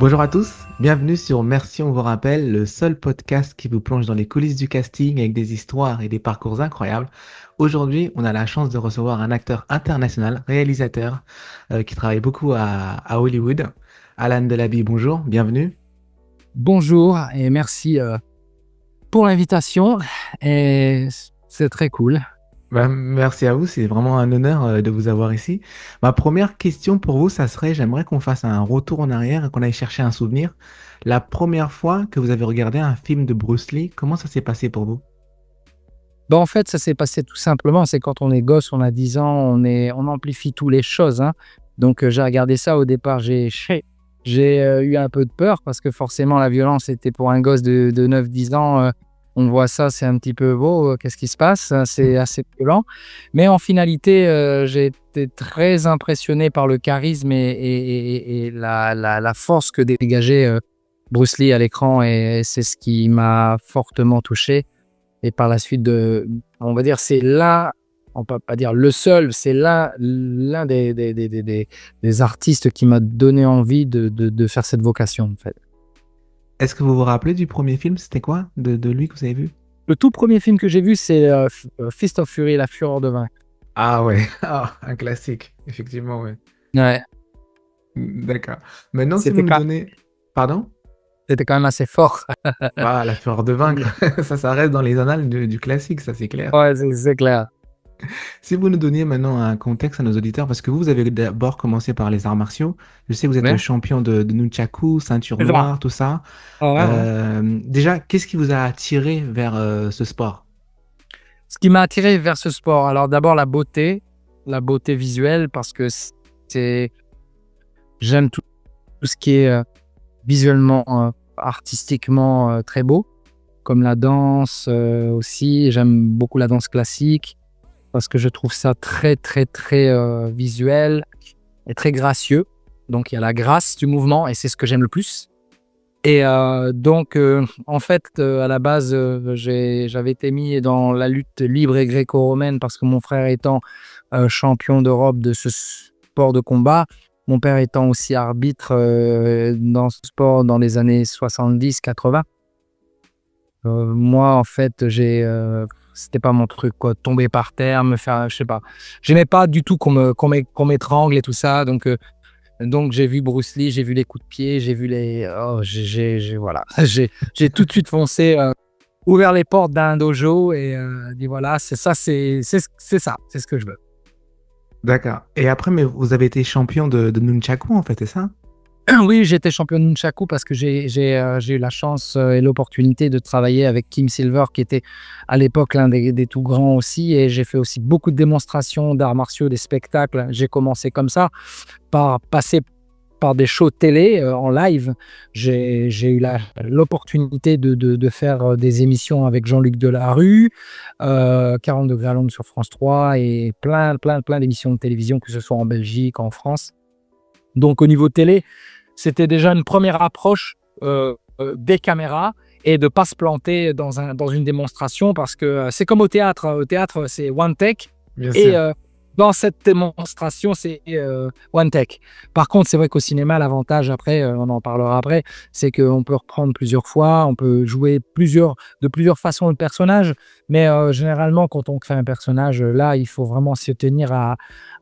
Bonjour à tous, bienvenue sur Merci on vous rappelle, le seul podcast qui vous plonge dans les coulisses du casting avec des histoires et des parcours incroyables. Aujourd'hui, on a la chance de recevoir un acteur international, réalisateur, qui travaille beaucoup à Hollywood. Alan Delaby, bonjour, bienvenue. Bonjour et merci pour l'invitation. Et c'est très cool. Merci à vous, c'est vraiment un honneur de vous avoir ici. Ma première question pour vous, ça serait, j'aimerais qu'on fasse un retour en arrière et qu'on aille chercher un souvenir. La première fois que vous avez regardé un film de Bruce Lee, comment ça s'est passé pour vous? Bon, en fait, ça s'est passé tout simplement. C'est quand on est gosse, on a 10 ans, on amplifie toutes les choses, hein. Donc, j'ai regardé ça au départ. J'ai eu un peu de peur parce que forcément, la violence était pour un gosse de 9-10 ans. On voit ça, c'est un petit peu beau. Qu'est-ce qui se passe? C'est assez violent. Mais en finalité, j'ai été très impressionné par le charisme et la force que dégageait Bruce Lee à l'écran. Et c'est ce qui m'a fortement touché. Et par la suite, on va dire, c'est là, on peut pas dire le seul, c'est l'un des artistes qui m'a donné envie de faire cette vocation, en fait. Est-ce que vous vous rappelez du premier film? C'était quoi de lui que vous avez vu? Le tout premier film que j'ai vu, c'est Fist of Fury, La Fureur de vaincre. Ah ouais, ah, un classique, effectivement, ouais. Ouais, D'accord. Maintenant, si vous c'était nous quand, donnez... Pardon? c'était quand même assez fort. Ah, La Fureur de vaincre, ça reste dans les annales du classique, ça c'est clair. Ouais, c'est clair. Si vous nous donniez maintenant un contexte à nos auditeurs, parce que vous avez d'abord commencé par les arts martiaux, je sais que vous êtes Ouais, champion de Nunchaku, ceinture c'est ça. noire, tout ça. Ouais, ouais. Déjà, qu'est-ce qui vous a attiré vers ce sport? Ce qui m'a attiré vers ce sport, alors d'abord la beauté visuelle, parce que c'est, j'aime tout ce qui est visuellement, artistiquement très beau, comme la danse aussi. J'aime beaucoup la danse classique parce que je trouve ça très, très, très visuel et très gracieux. Donc, il y a la grâce du mouvement et c'est ce que j'aime le plus. Et donc, en fait, à la base, j'avais été mis dans la lutte libre et gréco-romaine parce que mon frère étant champion d'Europe de ce sport de combat, mon père étant aussi arbitre dans ce sport dans les années 70-80. Moi, en fait, c'était pas mon truc, quoi. Tomber par terre, me faire, je sais pas. J'aimais pas du tout qu'on m'étrangle et tout ça. Donc, j'ai vu Bruce Lee, j'ai vu les coups de pied, j'ai vu les. Oh, voilà. J'ai tout de suite foncé, ouvert les portes d'un dojo et dit voilà, c'est ça, c'est ça, c'est ce que je veux. D'accord. Et après, mais vous avez été champion de Nunchaku, en fait, c'est ça? Oui, j'étais champion de nunchaku parce que j'ai eu la chance et l'opportunité de travailler avec Kim Silver, qui était à l'époque l'un des tout grands aussi. Et j'ai fait aussi beaucoup de démonstrations d'arts martiaux, des spectacles. J'ai commencé comme ça, par passer par des shows télé en live. J'ai eu l'opportunité de faire des émissions avec Jean-Luc Delarue, 40 degrés à l'ombre sur France 3 et plein d'émissions de télévision, que ce soit en Belgique, en France. Donc au niveau télé, c'était déjà une première approche des caméras et de ne pas se planter dans une démonstration parce que c'est comme au théâtre. Au théâtre, c'est one take Bien et sûr. dans cette démonstration, c'est one take. Par contre, c'est vrai qu'au cinéma, l'avantage, après, on en parlera après, c'est qu'on peut reprendre plusieurs fois, on peut jouer de plusieurs façons le personnage, mais généralement, quand on crée un personnage, là, il faut vraiment se tenir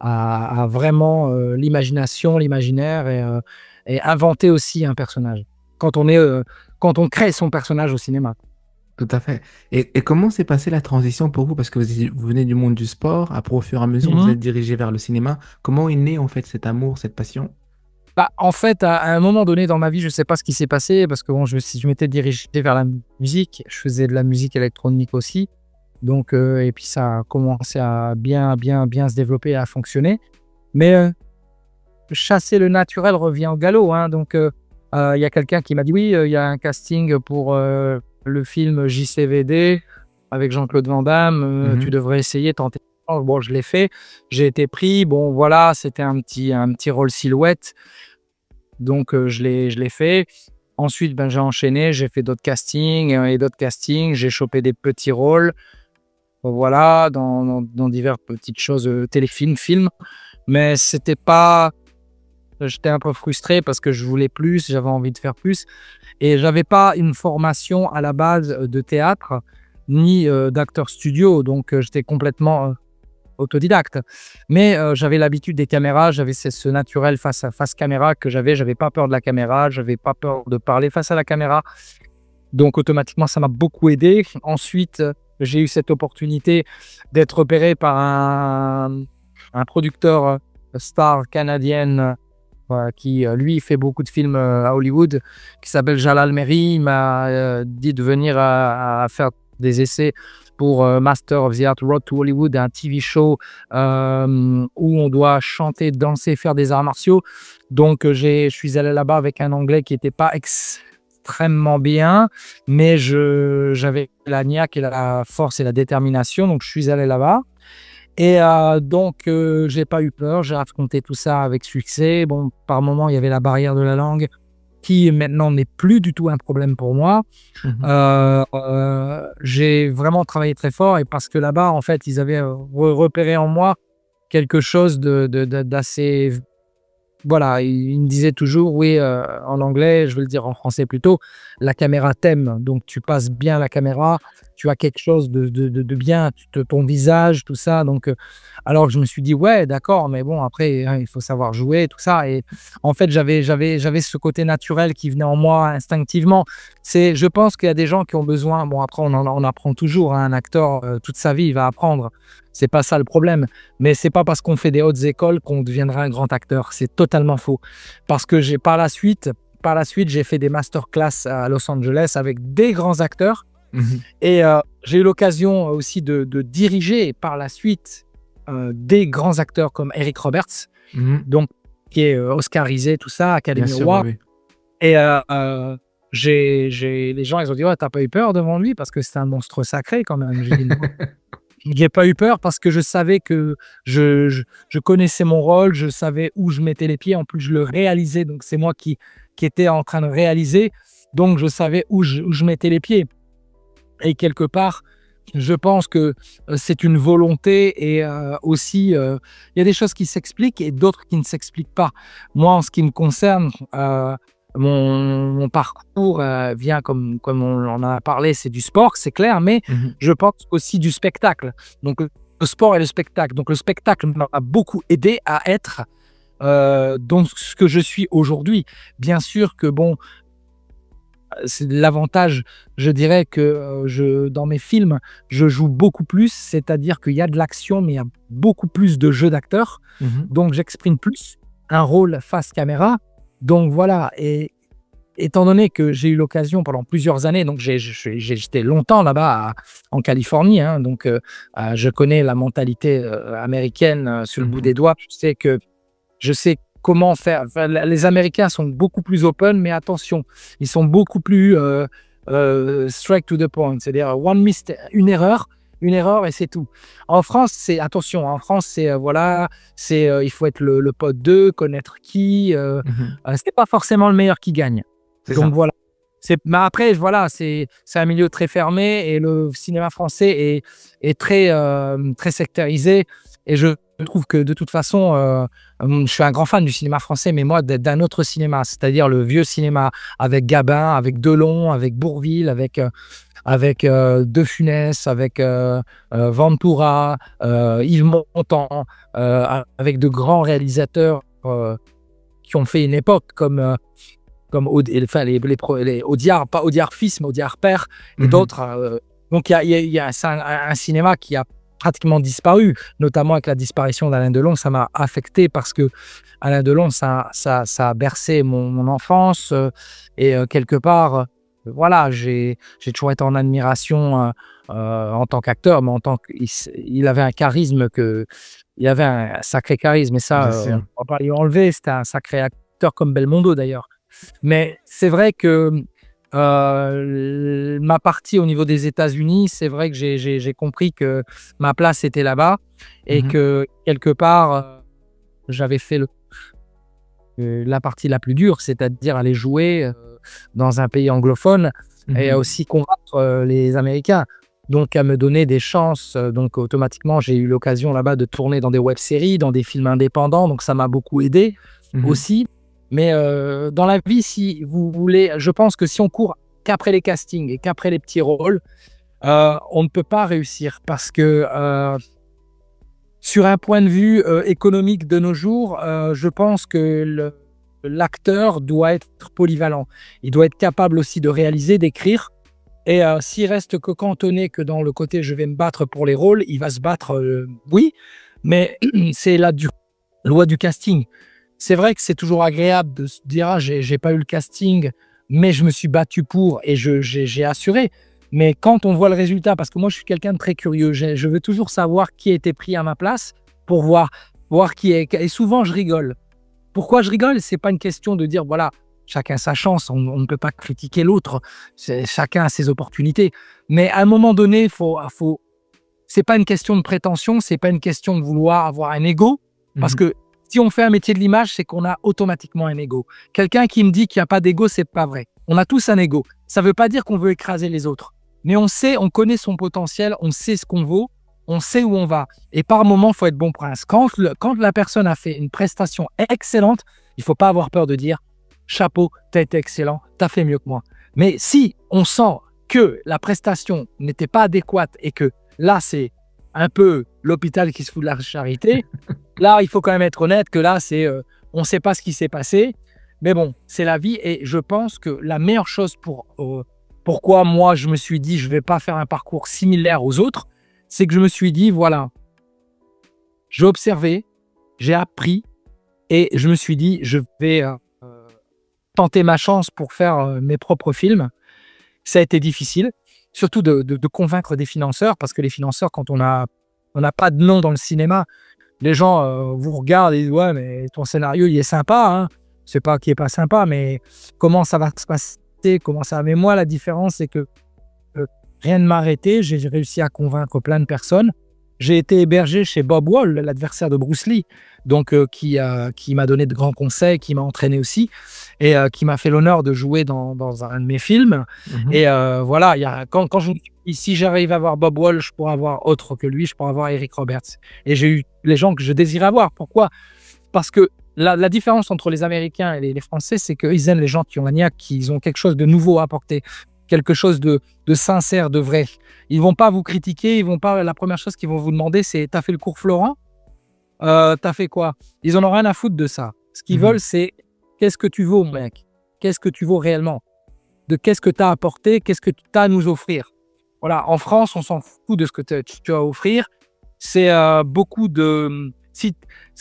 à vraiment l'imagination, l'imaginaire et inventer aussi un personnage. Quand quand on crée son personnage au cinéma. Tout à fait. Et comment s'est passée la transition pour vous? Parce que vous venez du monde du sport, après, au fur et à mesure, vous Mhm. êtes dirigé vers le cinéma. Comment est né, en fait, cet amour, cette passion? Bah, en fait, à un moment donné dans ma vie, je ne sais pas ce qui s'est passé parce que bon, je m'étais dirigé vers la musique. Je faisais de la musique électronique aussi. Donc, et puis ça a commencé à bien se développer et à fonctionner. Mais chasser le naturel revient au galop, hein. Donc, il y a quelqu'un qui m'a dit oui, il y a un casting pour le film JCVD avec Jean-Claude Van Damme. Tu Mhm. devrais essayer, tenter. Bon, je l'ai fait. J'ai été pris. Bon, voilà, c'était un petit rôle silhouette. Donc, je l'ai fait. Ensuite, ben, j'ai enchaîné. J'ai fait d'autres castings et d'autres castings. J'ai chopé des petits rôles. Voilà, dans diverses petites choses, téléfilms, films. Mais c'était pas j'étais un peu frustré parce que je voulais plus, j'avais envie de faire plus. Et j'avais pas une formation à la base de théâtre ni d'acteur studio. Donc, j'étais complètement autodidacte. Mais j'avais l'habitude des caméras, j'avais ce naturel face caméra que j'avais pas peur de la caméra, j'avais pas peur de parler face à la caméra. Donc automatiquement, ça m'a beaucoup aidé. Ensuite, j'ai eu cette opportunité d'être repéré par un producteur star canadienne qui, lui, fait beaucoup de films à Hollywood, qui s'appelle Jalal Meri. Il m'a dit de venir à faire des essais pour Master of the Art Road to Hollywood, un TV show où on doit chanter, danser, faire des arts martiaux. Donc, je suis allé là-bas avec un anglais qui n'était pas extrêmement bien, mais j'avais la niaque et la force et la détermination. Donc, je suis allé là-bas. Et donc, j'ai pas eu peur. J'ai affronté tout ça avec succès. Bon, par moment, il y avait la barrière de la langue qui maintenant n'est plus du tout un problème pour moi. J'ai vraiment travaillé très fort et parce que là-bas, en fait, ils avaient repéré en moi quelque chose d'assez... Voilà, il me disait toujours, oui, en anglais, je vais le dire en français plutôt, la caméra t'aime, donc tu passes bien la caméra, tu as quelque chose de bien, ton visage, tout ça. Donc, alors je me suis dit, ouais, d'accord, mais bon, après, hein, il faut savoir jouer, tout ça. Et en fait, j'avais ce côté naturel qui venait en moi instinctivement. Je pense qu'il y a des gens qui ont besoin, bon, après, on apprend toujours, hein, un acteur, toute sa vie, il va apprendre. C'est pas ça le problème. Mais c'est pas parce qu'on fait des hautes écoles qu'on deviendra un grand acteur. C'est totalement faux. Parce que par la suite, j'ai fait des masterclass à Los Angeles avec des grands acteurs. Et j'ai eu l'occasion aussi de diriger par la suite des grands acteurs comme Eric Roberts, donc, qui est oscarisé, tout ça, Academy Award. Oui. Et les gens, ils ont dit, ouais, t'as pas eu peur devant lui parce que c'est un monstre sacré quand même. J'ai dit, non. J'ai pas eu peur parce que je savais que je connaissais mon rôle, je savais où je mettais les pieds. En plus, je le réalisais, donc c'est moi qui était en train de réaliser, donc je savais où je mettais les pieds. Et quelque part, je pense que c'est une volonté et aussi, il y a des choses qui s'expliquent et d'autres qui ne s'expliquent pas. Moi, en ce qui me concerne, mon parcours vient, comme on en a parlé, c'est du sport, c'est clair, mais je pense aussi du spectacle. Donc, le sport et le spectacle. Donc, le spectacle m'a beaucoup aidé à être dans ce que je suis aujourd'hui. Bien sûr que, bon, c'est l'avantage, je dirais que dans mes films, je joue beaucoup plus, c'est-à-dire qu'il y a de l'action, mais il y a beaucoup plus de jeux d'acteurs. Donc, j'exprime plus un rôle face caméra. Donc, voilà. Et étant donné que j'ai eu l'occasion pendant plusieurs années, donc j'étais longtemps là-bas en Californie, hein, donc je connais la mentalité américaine sur le bout des doigts. Je sais comment faire. Enfin, les Américains sont beaucoup plus open, mais attention, ils sont beaucoup plus straight to the point. C'est-à-dire, une erreur et c'est tout. En France, attention, en France, voilà, il faut être le pote d'eux, connaître qui. C'est pas forcément le meilleur qui gagne. Donc, ça. Voilà. Mais après, voilà, c'est un milieu très fermé et le cinéma français est très, très sectarisé. Et je trouve que de toute façon, je suis un grand fan du cinéma français, mais moi, d'un autre cinéma, c'est-à-dire le vieux cinéma avec Gabin, avec Delon, avec Bourvil, avec De Funès, avec Ventura, Yves Montand, avec de grands réalisateurs qui ont fait une époque comme les Audiard, pas Audiard fils, mais Audiard père, et d'autres. Donc, il y a un cinéma qui a pratiquement disparu, notamment avec la disparition d'Alain Delon. Ça m'a affecté parce que Alain Delon, ça a bercé mon enfance et quelque part, voilà, j'ai toujours été en admiration en tant qu'acteur, mais il avait un charisme il avait un sacré charisme, et ça, on ne va pas lui enlever. C'était un sacré acteur comme Belmondo d'ailleurs. Mais c'est vrai que ma partie au niveau des États-Unis, c'est vrai que j'ai compris que ma place était là-bas et que quelque part, j'avais fait la partie la plus dure, c'est-à-dire aller jouer dans un pays anglophone et aussi convaincre les Américains. Donc, à me donner des chances. Donc, automatiquement, j'ai eu l'occasion là-bas de tourner dans des web-séries, dans des films indépendants. Donc, ça m'a beaucoup aidé. Mhm. aussi. Mais dans la vie, si vous voulez, je pense que si on court qu'après les castings et qu'après les petits rôles, on ne peut pas réussir parce que sur un point de vue économique de nos jours, je pense que l'acteur doit être polyvalent. Il doit être capable aussi de réaliser, d'écrire. Et s'il reste que cantonné que dans le côté je vais me battre pour les rôles, il va se battre, oui, mais c'est la loi du casting. C'est vrai que c'est toujours agréable de se dire ah, j'ai pas eu le casting, mais je me suis battu pour et j'ai assuré. Mais quand on voit le résultat, parce que moi je suis quelqu'un de très curieux, je veux toujours savoir qui a été pris à ma place pour voir qui est. Et souvent je rigole. Pourquoi je rigole? C'est pas une question de dire voilà, chacun sa chance, on ne peut pas critiquer l'autre, chacun a ses opportunités. Mais à un moment donné, c'est pas une question de prétention, c'est pas une question de vouloir avoir un ego, parce Mhm. que si on fait un métier de l'image, c'est qu'on a automatiquement un ego. Quelqu'un qui me dit qu'il n'y a pas d'ego, c'est pas vrai. On a tous un ego. Ça veut pas dire qu'on veut écraser les autres, mais on sait, on connaît son potentiel, on sait ce qu'on vaut, on sait où on va. Et par moment, il faut être bon prince. Quand la personne a fait une prestation excellente, il faut pas avoir peur de dire chapeau, tu as été excellent, tu as fait mieux que moi. Mais si on sent que la prestation n'était pas adéquate et que là, c'est un peu l'hôpital qui se fout de la charité, là, il faut quand même être honnête que là, on ne sait pas ce qui s'est passé. Mais bon, c'est la vie et je pense que la meilleure chose pourquoi moi, je me suis dit je ne vais pas faire un parcours similaire aux autres, c'est que je me suis dit, voilà, j'ai observé, j'ai appris et je me suis dit, je vais tenter ma chance pour faire mes propres films. Ça a été difficile, surtout de convaincre des financeurs, parce que les financeurs, quand on n'a pas de nom dans le cinéma, les gens vous regardent et disent ouais, mais ton scénario il est sympa, hein. C'est pas qu'il est pas sympa, mais comment ça va se passer, comment ça. Mais moi, la différence, c'est que rien ne m'a arrêté. J'ai réussi à convaincre plein de personnes. J'ai été hébergé chez Bob Wall, l'adversaire de Bruce Lee, donc qui m'a donné de grands conseils, qui m'a entraîné aussi et qui m'a fait l'honneur de jouer dans un de mes films. Mhm. Et voilà, quand si j'arrive à avoir Bob Wall, je pourrais avoir autre que lui, je pourrais avoir Eric Roberts. Et j'ai eu les gens que je désirais avoir. Pourquoi? Parce que la différence entre les Américains et les Français, c'est qu'ils aiment les gens qui ont la niaque, qui ont quelque chose de nouveau à apporter, quelque chose de sincère, de vrai. Ils vont pas vous critiquer, ils vont pas. La première chose qu'ils vont vous demander, c'est t'as fait le cours Florent? T'as fait quoi? Ils en ont rien à foutre de ça. Ce qu'ils veulent, Mhm. c'est qu'est-ce que tu vaux, mec? Qu'est-ce que tu vaux réellement? De qu'est-ce que tu as apporté? Qu'est-ce que tu as à nous offrir? Voilà, en France, on s'en fout de ce que tu as à offrir. C'est beaucoup de. Si,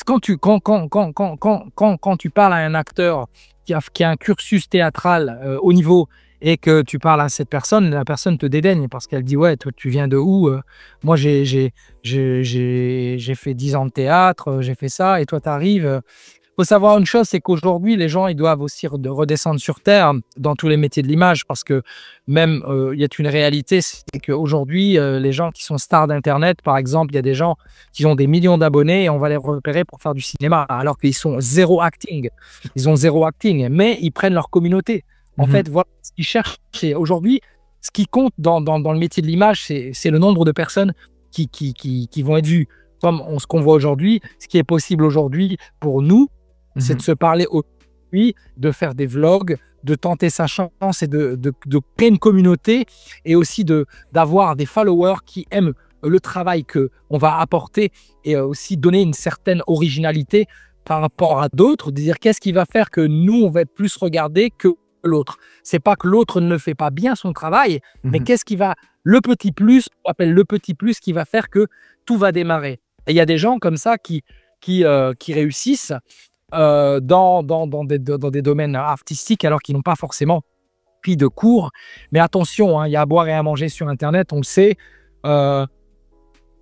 quand tu parles à un acteur qui a un cursus théâtral haut niveau et que tu parles à cette personne, la personne te dédaigne parce qu'elle dit ouais, toi tu viens de où? Moi j'ai fait 10 ans de théâtre, j'ai fait ça et toi tu arrives. Faut savoir une chose, c'est qu'aujourd'hui, les gens, ils doivent aussi redescendre sur terre dans tous les métiers de l'image parce que même, il y a une réalité, c'est qu'aujourd'hui, les gens qui sont stars d'Internet, par exemple, il y a des gens qui ont des millions d'abonnés et on va les repérer pour faire du cinéma alors qu'ils sont zéro acting. Ils ont zéro acting, mais ils prennent leur communauté. En Mhm. fait, voilà ce qu'ils cherchent. Aujourd'hui, ce qui compte dans le métier de l'image, c'est le nombre de personnes qui vont être vues. Comme ce qu'on voit aujourd'hui, ce qui est possible aujourd'hui pour nous, c'est de Mhm. se parler aujourd'hui, de faire des vlogs, de tenter sa chance et de créer une communauté et aussi d'avoir des followers qui aiment le travail qu'on va apporter et aussi donner une certaine originalité par rapport à d'autres, de dire qu'est-ce qui va faire que nous, on va être plus regardés que l'autre. C'est pas que l'autre ne fait pas bien son travail, mais Mhm. qu'est-ce qui va, le petit plus, on appelle le petit plus qui va faire que tout va démarrer. Et il y a des gens comme ça qui réussissent dans des domaines artistiques alors qu'ils n'ont pas forcément pris de cours. Mais attention, hein, il y a à boire et à manger sur Internet, on le sait. Euh,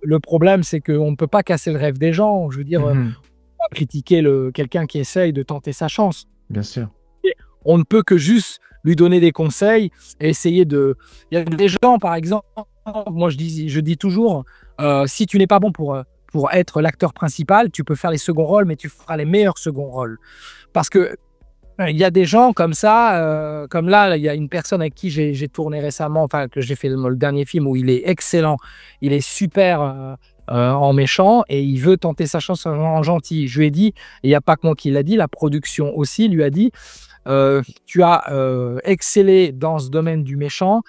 le problème, c'est qu'on ne peut pas casser le rêve des gens. Je veux dire, Mhm. pas critiquer quelqu'un qui essaye de tenter sa chance. Bien sûr. Et on ne peut que juste lui donner des conseils et essayer de... Il y a des gens, par exemple, moi je dis toujours, si tu n'es pas bon pour être l'acteur principal, tu peux faire les seconds rôles, mais tu feras les meilleurs seconds rôles. Parce que il y a des gens comme ça, comme là, il y a une personne avec qui j'ai tourné récemment, enfin que j'ai fait le dernier film où il est excellent, il est super en méchant et il veut tenter sa chance en gentil. Je lui ai dit, et il n'y a pas que moi qui l'a dit, la production aussi lui a dit, tu as excellé dans ce domaine du méchant,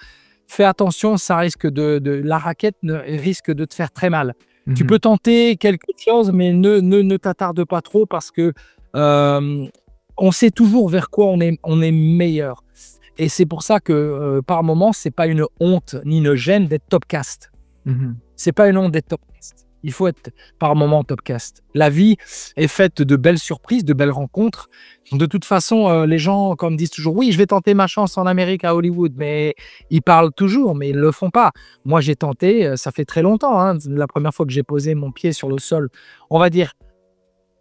fais attention, ça risque la raquette risque de te faire très mal. Tu peux tenter quelque chose, mais ne t'attarde pas trop parce que on sait toujours vers quoi on est meilleur. Et c'est pour ça que par moment, c'est pas une honte ni une gêne d'être top cast. C'est pas une honte d'être top cast. Il faut être par moment top cast. La vie est faite de belles surprises, de belles rencontres. De toute façon, les gens, comme disent toujours, oui, je vais tenter ma chance en Amérique, à Hollywood, mais ils parlent toujours, mais ils le font pas. Moi, j'ai tenté, ça fait très longtemps, hein, la première fois que j'ai posé mon pied sur le sol, on va dire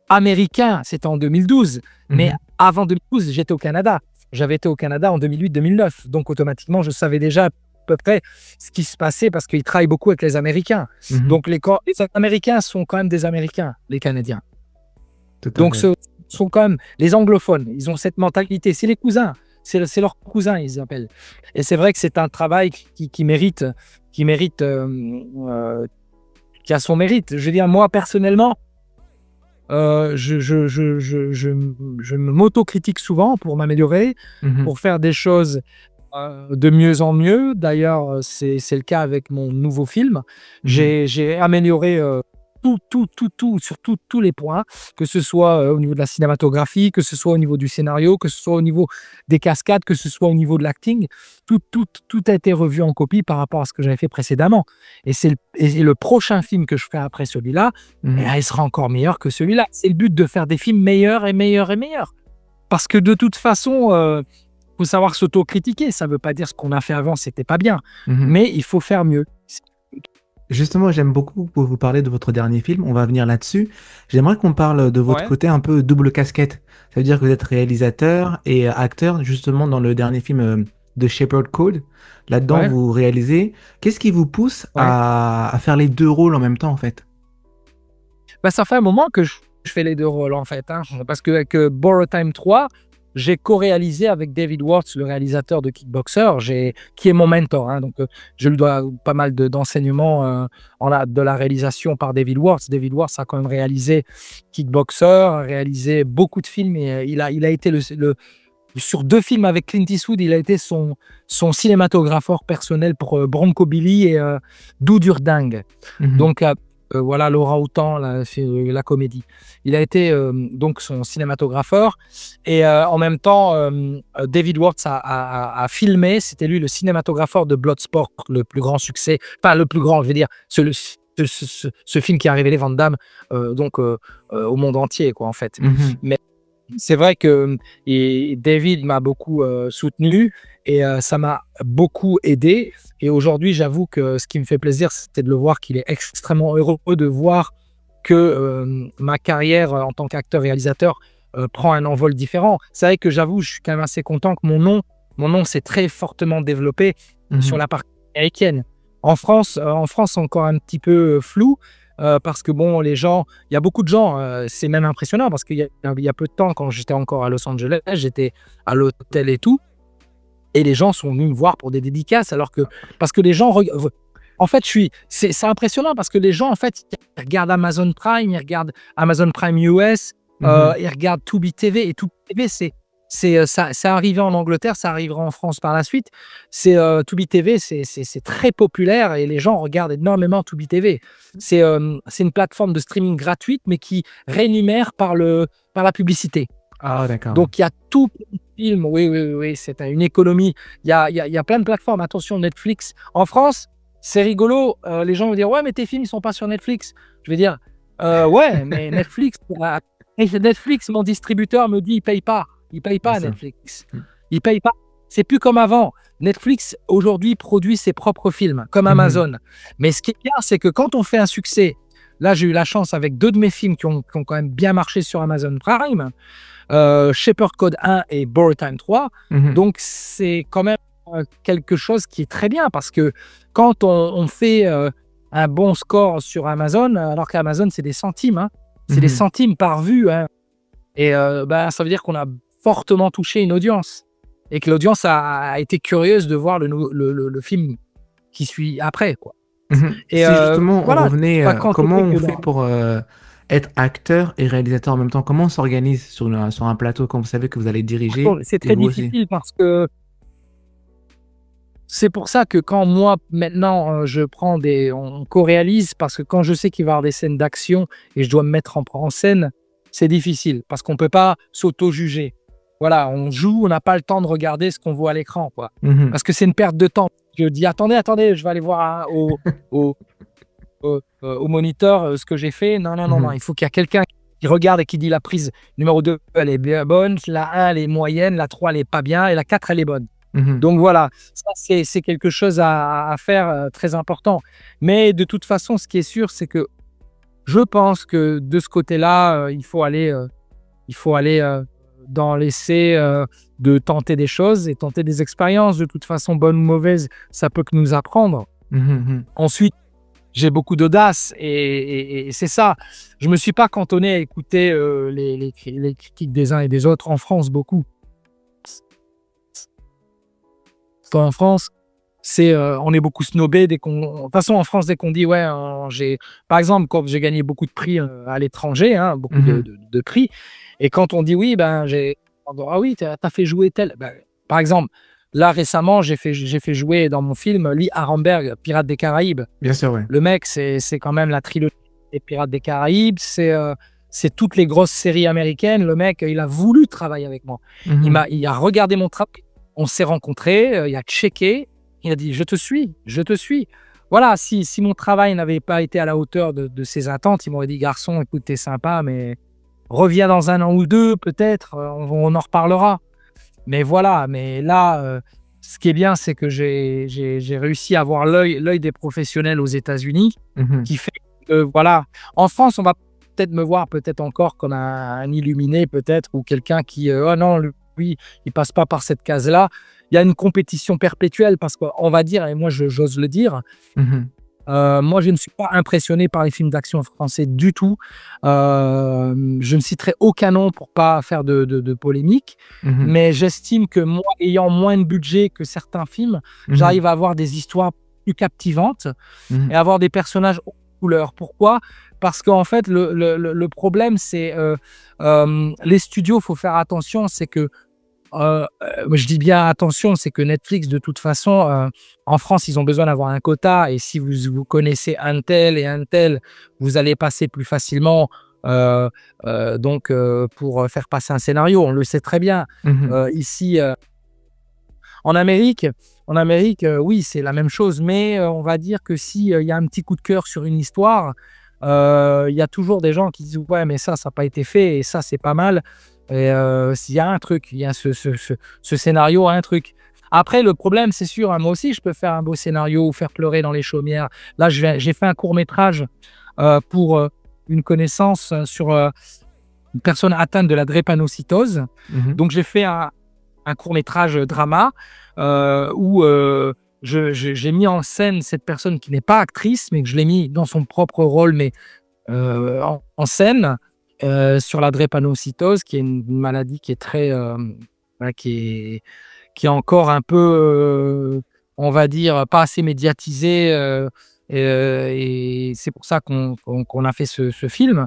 américain, c'était en 2012. Mais avant 2012, j'étais au Canada. J'avais été au Canada en 2008-2009. Donc, automatiquement, je savais déjà à peu près ce qui se passait parce qu'ils travaillent beaucoup avec les Américains. Donc, les Américains sont quand même des Américains, les Canadiens. Donc, ce sont quand même les anglophones. Ils ont cette mentalité. C'est les cousins. C'est leurs cousins, ils appellent. Et c'est vrai que c'est un travail qui mérite, qui a son mérite. Je veux dire, moi, personnellement, je m'autocritique souvent pour m'améliorer, pour faire des choses de mieux en mieux. D'ailleurs, c'est le cas avec mon nouveau film. J'ai amélioré tout, sur tous les points, que ce soit au niveau de la cinématographie, que ce soit au niveau du scénario, que ce soit au niveau des cascades, que ce soit au niveau de l'acting. Tout a été revu en copie par rapport à ce que j'avais fait précédemment. Et le prochain film que je ferai après celui-là, il sera encore meilleur que celui-là. C'est le but de faire des films meilleurs et meilleurs et meilleurs. Parce que de toute façon, faut savoir s'auto-critiquer. Ça ne veut pas dire ce qu'on a fait avant, c'était pas bien. Mais il faut faire mieux. Justement, j'aime beaucoup vous parler de votre dernier film. On va venir là-dessus. J'aimerais qu'on parle de votre côté un peu double casquette. Ça veut dire que vous êtes réalisateur et acteur, justement, dans le dernier film de Shepherd Code. Là-dedans, vous réalisez. Qu'est-ce qui vous pousse à faire les deux rôles en même temps, en fait? Bah, ça fait un moment que je fais les deux rôles, en fait. Hein, parce qu'avec Borrow Time 3, j'ai co-réalisé avec David Warts, le réalisateur de Kickboxer, qui est mon mentor. Hein, donc, je lui dois pas mal d'enseignements de la réalisation par David Warts. David Warts a quand même réalisé Kickboxer, a réalisé beaucoup de films. Et il a été sur 2 films avec Clint Eastwood, il a été son cinématographeur personnel pour Bronco Billy et Do Durdang. Donc, voilà, Laura Houtan, la comédie. Il a été donc son cinématographeur et en même temps, David Warts a filmé, c'était lui le cinématographeur de Bloodsport, le plus grand succès, enfin le plus grand, je veux dire, ce film qui a révélé Van Damme au monde entier, quoi, en fait. Mais c'est vrai que David m'a beaucoup soutenu et ça m'a beaucoup aidé. Et aujourd'hui, j'avoue que ce qui me fait plaisir, c'était de le voir qu'il est extrêmement heureux de voir que ma carrière en tant qu'acteur-réalisateur prend un envol différent. C'est vrai que j'avoue, je suis quand même assez content que mon nom s'est très fortement développé sur la partie américaine. En France, encore un petit peu flou. Parce que bon, les gens, il y a beaucoup de gens, c'est même impressionnant parce qu'il y a peu de temps, quand j'étais encore à Los Angeles, j'étais à l'hôtel et tout, et les gens sont venus me voir pour des dédicaces, parce que les gens, en fait, c'est impressionnant parce que les gens, en fait, ils regardent Amazon Prime, ils regardent Amazon Prime US, ils regardent Tubi TV, et Tubi TV, ça arrivé en Angleterre, ça arrivera en France par la suite. Tubi TV, c'est très populaire et les gens regardent énormément Tubi TV. C'est une plateforme de streaming gratuite, mais qui rémunère par la publicité. Ah, d'accord. Donc, il y a tout film. Oui, c'est une économie. Il y a plein de plateformes. Attention, Netflix. En France, c'est rigolo. Les gens vont dire, ouais, mais tes films, ils sont pas sur Netflix. Je vais dire, ouais, mais Netflix, mon distributeur me dit, il paye pas. Il ne paye pas Netflix. Il ne paye pas. C'est plus comme avant. Netflix, aujourd'hui, produit ses propres films, comme Amazon. Mais ce qui est bien, c'est que quand on fait un succès, là, j'ai eu la chance avec 2 de mes films qui ont quand même bien marché sur Amazon Prime, Shepherd Code 1 et Borrow Time 3. Donc, c'est quand même quelque chose qui est très bien parce que quand on fait un bon score sur Amazon, alors qu'Amazon, c'est des centimes. Hein, c'est des centimes par vue. Hein, et ça veut dire qu'on a fortement touché une audience et que l'audience a été curieuse de voir le film qui suit après, quoi. Et Si justement on voilà, je suis revenait, pas comment cantonné on que fait dans. pour être acteur et réalisateur en même temps? Comment on s'organise sur un plateau quand vous savez que vous allez diriger C'est et très vous aussi? difficile parce que c'est pour ça que quand moi, maintenant, on co-réalise, parce que quand je sais qu'il va y avoir des scènes d'action et je dois me mettre en scène, c'est difficile parce qu'on peut pas s'auto-juger. Voilà, on joue, on n'a pas le temps de regarder ce qu'on voit à l'écran, quoi. Mhm. Parce que c'est une perte de temps. Je dis: «Attendez, attendez, je vais aller voir, au au moniteur, ce que j'ai fait». Non, non, non, non, Mhm. il faut qu'il y a quelqu'un qui regarde et qui dit: «La prise numéro 2 elle est bien bonne, la 1 elle est moyenne, la 3 elle est pas bien et la 4 elle est bonne». Mhm. Donc voilà, ça c'est quelque chose à faire, très important. Mais de toute façon, ce qui est sûr, c'est que je pense que de ce côté-là, il faut aller, dans l'essai, de tenter des choses et tenter des expériences. De toute façon, bonnes ou mauvaises, ça peut que nous apprendre. Mhm. Mhm. Ensuite, j'ai beaucoup d'audace et c'est ça. Je me suis pas cantonné à écouter, les critiques des uns et des autres. En France, beaucoup. En France, on est beaucoup snobé dès qu'on de toute façon, en France, dès qu'on dit: «Ouais, j'ai» par exemple, quand j'ai gagné beaucoup de prix, à l'étranger, hein, beaucoup Mhm. de prix et quand on dit: «Oui, ben, j'ai» «Ah oui, tu as fait jouer tel» ben, par exemple, là, récemment, j'ai fait jouer dans mon film Lee Arenberg, Pirates des Caraïbes. Bien sûr, ouais. Le mec, c'est quand même la trilogie des Pirates des Caraïbes, c'est toutes les grosses séries américaines. Le mec, il a voulu travailler avec moi. Mhm. Il a regardé mon travail, on s'est rencontrés, il a checké, il a dit: «Je te suis, je te suis». Voilà, si mon travail n'avait pas été à la hauteur de ses attentes, il m'aurait dit: «Garçon, écoute, tu sympa, mais reviens dans 1 an ou 2 peut-être, on en reparlera». Mais voilà, mais là, ce qui est bien, c'est que j'ai réussi à avoir l'œil des professionnels aux États-Unis, Mhm. qui fait que voilà. En France, on va peut-être me voir peut-être encore comme un illuminé peut-être ou quelqu'un qui, «Oh non, lui, il passe pas par cette case-là». Il y a une compétition perpétuelle parce qu'on va dire et moi j'ose le dire, Mhm. moi, je ne suis pas impressionné par les films d'action français du tout. Je ne citerai aucun nom pour pas faire de polémique, Mhm. mais j'estime que moi, ayant moins de budget que certains films, Mhm. j'arrive à avoir des histoires plus captivantes et Mhm. avoir des personnages aux couleurs. Pourquoi? Parce qu'en fait, le problème, c'est, les studios, faut faire attention, c'est que je dis bien attention, c'est que Netflix, de toute façon, en France, ils ont besoin d'avoir un quota et si vous connaissez un tel et un tel, vous allez passer plus facilement, heu pour, faire passer un scénario. On le sait très bien. Mhm. Ici, en Amérique oui, c'est la même chose, mais on va dire que si, il y a un petit coup de cœur sur une histoire, il y a toujours des gens qui disent: «Ouais, mais ça n'a pas été fait et ça, c'est pas mal» et s'il y a un truc, il y a ce scénario a un truc. Après le problème, c'est sûr, hein, moi aussi, je peux faire un beau scénario ou faire pleurer dans les chaumières. Là, j'ai fait un court métrage, pour, une connaissance, sur, une personne atteinte de la drépanocytose. Mhm. Donc j'ai fait un court métrage drama où j'ai mis en scène cette personne qui n'est pas actrice, mais que je l'ai mis dans son propre rôle, mais en scène sur la drépanocytose, qui est une maladie qui est très, voilà, qui est encore un peu, on va dire, pas assez médiatisée. Et c'est pour ça qu'on a fait ce film.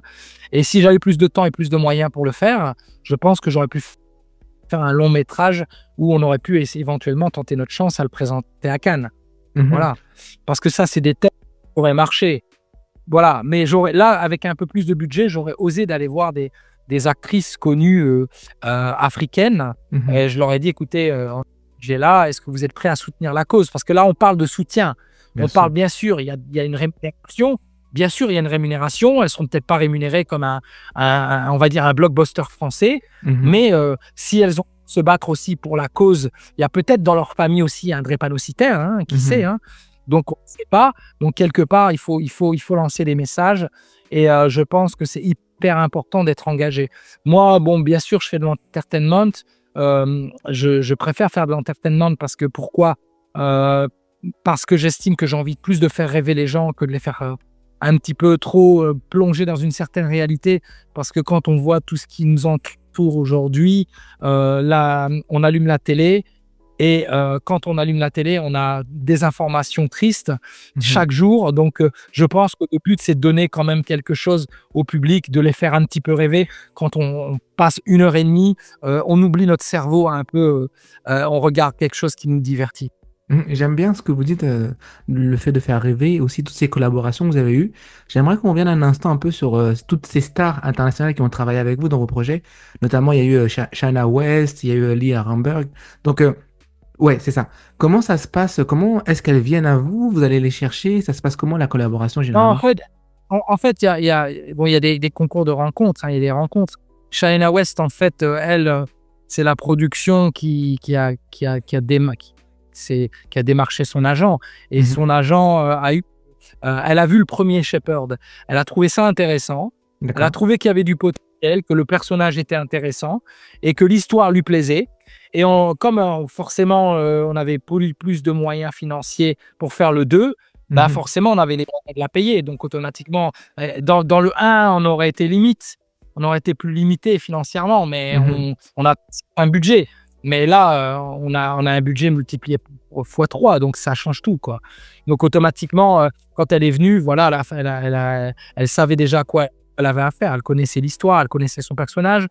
Et si j'avais plus de temps et plus de moyens pour le faire, je pense que j'aurais pu faire un long métrage où on aurait pu éventuellement tenter notre chance à le présenter à Cannes. Mhm. Voilà. Parce que ça, c'est des thèmes qui pourraient marcher. Voilà. Mais là, avec un peu plus de budget, j'aurais osé d'aller voir des actrices connues africaines. Mhm. Et je leur ai dit, écoutez, j'ai là, est-ce que vous êtes prêts à soutenir la cause? Parce que là, on parle de soutien. Bien On parle, sûr. bien sûr, il y a une rémunération. Bien sûr, il y a une rémunération. Elles ne seront peut-être pas rémunérées comme on va dire, un blockbuster français. Mhm. Mais si elles ont se battre aussi pour la cause, il y a peut-être dans leur famille aussi un drépanocytaire, hein, qui sait, Mhm. hein. Donc on ne sait pas. Donc quelque part, il faut lancer des messages et je pense que c'est hyper important d'être engagé. Moi, bon, bien sûr, je fais de l'entertainment. Je préfère faire de l'entertainment parce que pourquoi? Heu, Parce que j'estime que j'ai envie plus de faire rêver les gens que de les faire, un petit peu trop, plonger dans une certaine réalité. Parce que quand on voit tout ce qui nous entoure aujourd'hui, là, on allume la télé Et quand on allume la télé, on a des informations tristes chaque jour. Donc, je pense que le but, c'est de donner quand même quelque chose au public, de les faire un petit peu rêver. Quand on passe 1 heure et demie, on oublie notre cerveau un peu, on regarde quelque chose qui nous divertit. J'aime bien ce que vous dites, le fait de faire rêver et aussi toutes ces collaborations que vous avez eues. J'aimerais qu'on revienne un instant un peu sur toutes ces stars internationales qui ont travaillé avec vous dans vos projets. Notamment, il y a eu China West, il y a eu Lee Arenberg. Donc, ouais, c'est ça. Comment ça se passe? Comment est-ce qu'elles viennent à vous? Vous allez les chercher? Ça se passe comment la collaboration Non, généralement? en fait, bon, il y a des concours de rencontres, hein, il y a des rencontres. China West, en fait, elle, c'est la production qui a démarché son agent. Et Mhm. son agent elle a vu le premier Shepherd. Elle a trouvé ça intéressant. Elle a D'accord. trouvé qu'il y avait du potentiel, que le personnage était intéressant et que l'histoire lui plaisait. Et comme forcément, on avait plus de moyens financiers pour faire le 2, bah Mhm. forcément, on avait les moyens de la payer. Donc, automatiquement, dans le 1, on aurait été limite. On aurait été plus limité financièrement, mais Mhm. on a un budget. Mais là, on a un budget multiplié fois 3, donc ça change tout, quoi. Donc, automatiquement, quand elle est venue, voilà, elle savait déjà à quoi elle avait affaire. Elle connaissait l'histoire, elle connaissait son personnage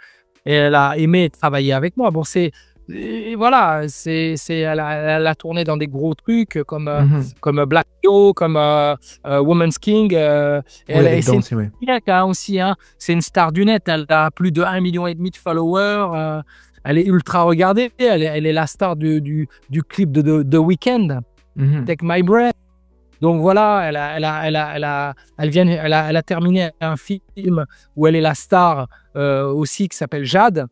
et elle a aimé travailler avec moi. Bon, et voilà, elle a tourné dans des gros trucs Mhm. comme Black Widow, comme Woman's King. Oui, Et avec c'est une Danse, oui. maniaque, hein, aussi, hein. C'est une star du net. Elle a plus de 1,5 million de followers. Elle est ultra regardée. Elle est la star du clip de The Weeknd, Mhm. Take My Breath. Donc voilà, elle a terminé un film où elle est la star aussi qui s'appelle Jade.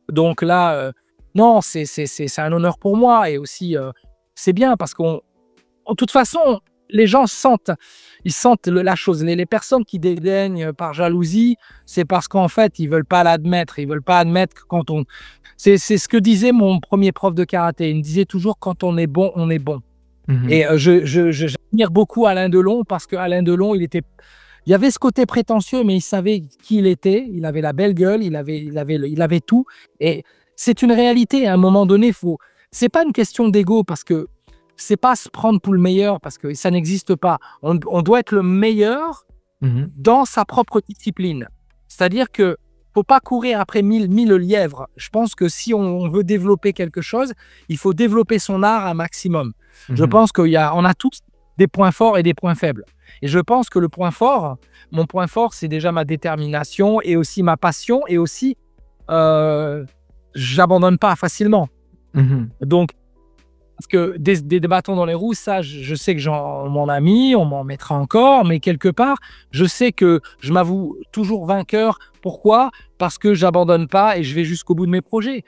Donc là, non, c'est un honneur pour moi et aussi, c'est bien parce en toute façon, les gens ils sentent la chose. Les personnes qui dédaignent par jalousie, c'est parce qu'en fait, ils veulent pas l'admettre. Ils veulent pas admettre que quand on... C'est ce que disait mon premier prof de karaté. Il me disait toujours, quand on est bon, on est bon. Mhm. Et j'admire beaucoup Alain Delon parce qu'Alain Delon, il avait ce côté prétentieux, mais il savait qui il était. Il avait la belle gueule, il avait tout. Et c'est une réalité. À un moment donné, c'est pas une question d'ego parce que c'est pas se prendre pour le meilleur parce que ça n'existe pas. On doit être le meilleur Mhm. dans sa propre discipline. C'est-à-dire que faut pas courir après mille lièvres. Je pense que si on veut développer quelque chose, il faut développer son art un maximum. Je Mhm. pense on a tous des points forts et des points faibles. Et je pense que mon point fort, c'est déjà ma détermination et aussi ma passion et aussi, j'abandonne pas facilement. Mhm. Donc, parce que des bâtons dans les roues, ça, je sais que on m'en a mis, on m'en mettra encore, mais quelque part, je sais que je m'avoue toujours vainqueur. Pourquoi? Parce que j'abandonne pas et je vais jusqu'au bout de mes projets.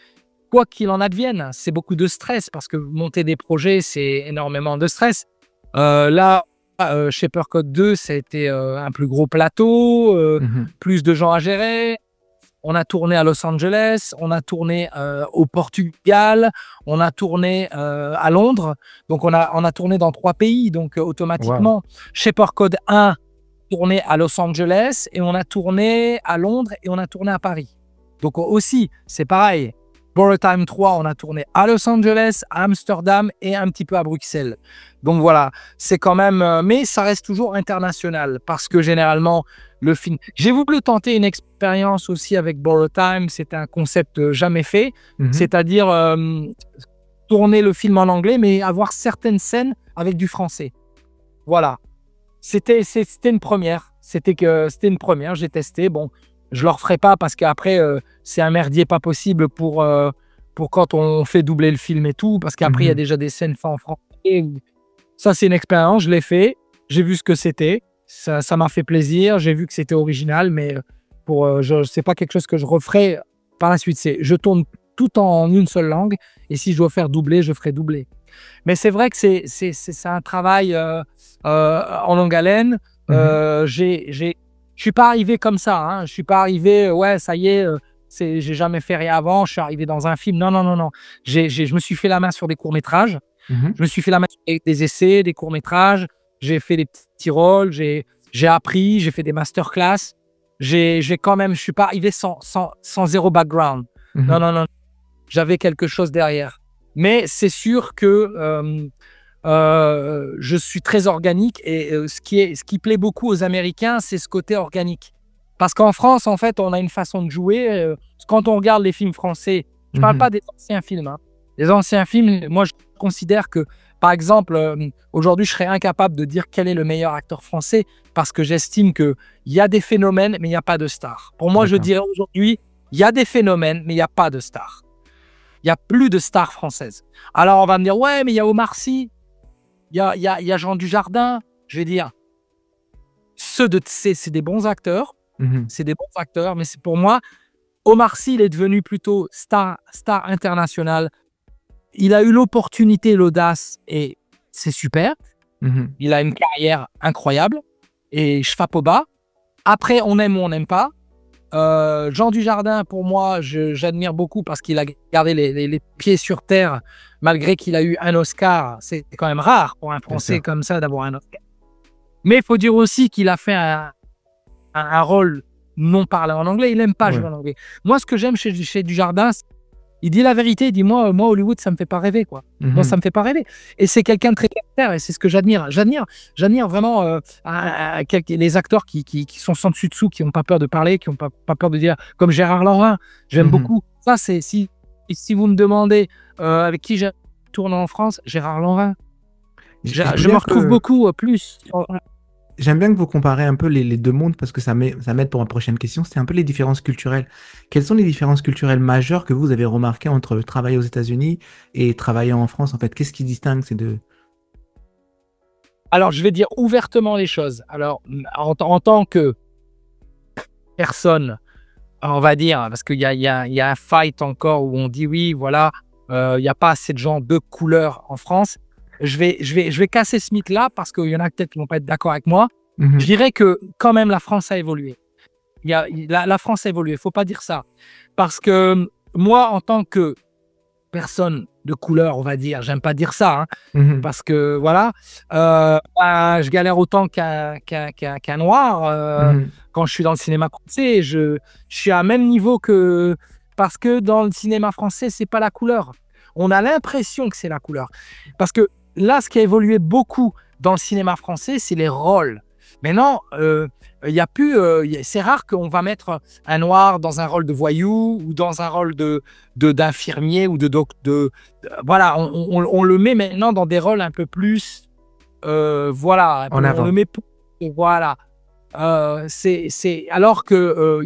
Quoi qu'il en advienne, c'est beaucoup de stress parce que monter des projets, c'est énormément de stress. Là, Shaper Code 2, ça a été un plus gros plateau, Mhm. plus de gens à gérer. On a tourné à Los Angeles, on a tourné au Portugal, on a tourné à Londres. Donc, on a tourné dans 3 pays. Donc, Wow. automatiquement, Shaper Code 1, tourné à Los Angeles, et on a tourné à Londres et on a tourné à Paris. Donc, aussi, c'est pareil. Borrow Time 3, on a tourné à Los Angeles, à Amsterdam et un petit peu à Bruxelles. Donc voilà, c'est quand même... mais ça reste toujours international parce que généralement, le film... J'ai voulu tenter une expérience aussi avec Borrow Time. C'était un concept jamais fait. Mhm. C'est-à-dire tourner le film en anglais, mais avoir certaines scènes avec du français. Voilà. C'était une première. C'était une première. J'ai testé. Bon, je le referai pas parce qu'après, c'est un merdier pas possible pour quand on fait doubler le film et tout, parce qu'après, il y a Mhm. déjà des scènes en français. Ça, c'est une expérience. Je l'ai fait. J'ai vu ce que c'était. Ça m'a fait plaisir. J'ai vu que c'était original, mais c'est pas quelque chose que je referai par la suite. Je tourne tout en une seule langue, et si je dois faire doubler, je ferai doubler. Mais c'est vrai que c'est un travail en longue haleine. Mhm. Je suis pas arrivé comme ça, hein. Je suis pas arrivé, ouais, ça y est, j'ai jamais fait rien avant, je suis arrivé dans un film. Non, non, non, non. Je me suis fait la main sur des courts-métrages. Mhm. Je me suis fait la main sur des essais, des courts-métrages. J'ai fait des petits rôles, j'ai appris, j'ai fait des masterclass. Quand même, je suis pas arrivé sans zéro background. Non, Mhm. non, non. J'avais quelque chose derrière. Mais c'est sûr que je suis très organique et ce qui plaît beaucoup aux Américains, c'est ce côté organique. Parce qu'en France, en fait, on a une façon de jouer. Quand on regarde les films français, je ne parle pas des anciens films. Hein. Les anciens films, moi, je considère que, par exemple, aujourd'hui, je serais incapable de dire quel est le meilleur acteur français parce que j'estime qu'il y a des phénomènes, mais il n'y a pas de stars. Pour moi, je dirais aujourd'hui, il y a des phénomènes, mais il n'y a pas de stars. Il n'y a plus de stars françaises. Alors, on va me dire, ouais, mais il y a Omar Sy, il y a Jean Dujardin. Je vais dire, c'est des bons acteurs. C'est des bons acteurs, mais c'est pour moi, Omar Sy, il est devenu plutôt star international. Il a eu l'opportunité, l'audace, et c'est super. Il a une carrière incroyable, et chapeau bas. Après, on aime ou on n'aime pas. Jean Dujardin, pour moi, j'admire beaucoup parce qu'il a gardé les pieds sur terre, malgré qu'il a eu un Oscar. C'est quand même rare pour un Français comme ça d'avoir un Oscar. Mais il faut dire aussi qu'il a fait un rôle non parlé en anglais. Il n'aime pas jouer en anglais. Moi, ce que j'aime chez Dujardin, il dit la vérité. Il dit, moi Hollywood, ça ne me fait pas rêver, quoi. Moi, ça ne me fait pas rêver. Et c'est quelqu'un de très caractère et c'est ce que j'admire. J'admire vraiment les acteurs qui sont sans dessus dessous, qui n'ont pas peur de parler, qui n'ont pas peur de dire, comme Gérard Lanvin. J'aime beaucoup. Ça, c'est si vous me demandez avec qui je tourne en France, Gérard Lanvin. Je me retrouve beaucoup plus. J'aime bien que vous comparez un peu les deux mondes parce que ça m'aide pour ma prochaine question. C'est un peu les différences culturelles. Quelles sont les différences culturelles majeures que vous avez remarquées entre travailler aux États-Unis et travailler en France, en fait? Qu'est-ce qui distingue ces deux? Alors, je vais dire ouvertement les choses. Alors, en tant que personne, on va dire, parce qu'il y a un fight encore où on dit oui, voilà, il n'y a pas assez de gens de couleur en France. Je vais casser ce mythe-là parce qu'il y en a peut-être qui ne vont pas être d'accord avec moi. Je dirais que quand même la France a évolué. La France a évolué, il ne faut pas dire ça. Parce que moi, en tant que personne de couleur, on va dire, j'aime pas dire ça, hein, parce que voilà, je galère autant qu'un noir quand je suis dans le cinéma français. Je suis à même niveau que... Parce que dans le cinéma français, c'est pas la couleur. On a l'impression que c'est la couleur. Parce que là, ce qui a évolué beaucoup dans le cinéma français, c'est les rôles. Maintenant, y a plus, c'est rare qu'on va mettre un noir dans un rôle de voyou ou dans un rôle d'infirmier ou voilà, on le met maintenant dans des rôles un peu plus, voilà, en avant. On le met, voilà. Alors que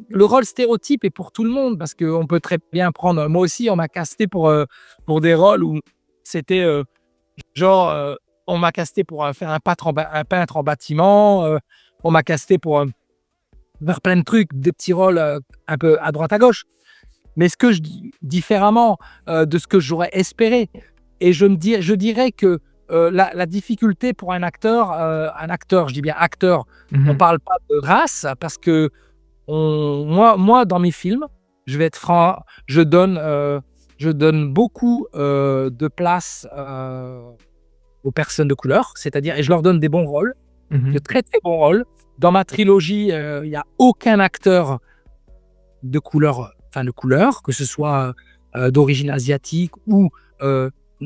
le rôle stéréotype est pour tout le monde parce qu'on peut très bien prendre. Moi aussi, on m'a casté pour des rôles où c'était genre, on m'a casté pour faire un peintre en bâtiment. On m'a casté pour faire plein de trucs, des petits rôles un peu à droite à gauche. Mais ce que je dis différemment de ce que j'aurais espéré, et je dirais que la difficulté pour un acteur, je dis bien acteur, on ne parle pas de race, parce que moi, dans mes films, je vais être franc, je donne beaucoup de place aux personnes de couleur, c'est-à-dire, et je leur donne des bons rôles, de très très bons rôles. Dans ma trilogie, il n'y a aucun acteur de couleur, que ce soit d'origine asiatique ou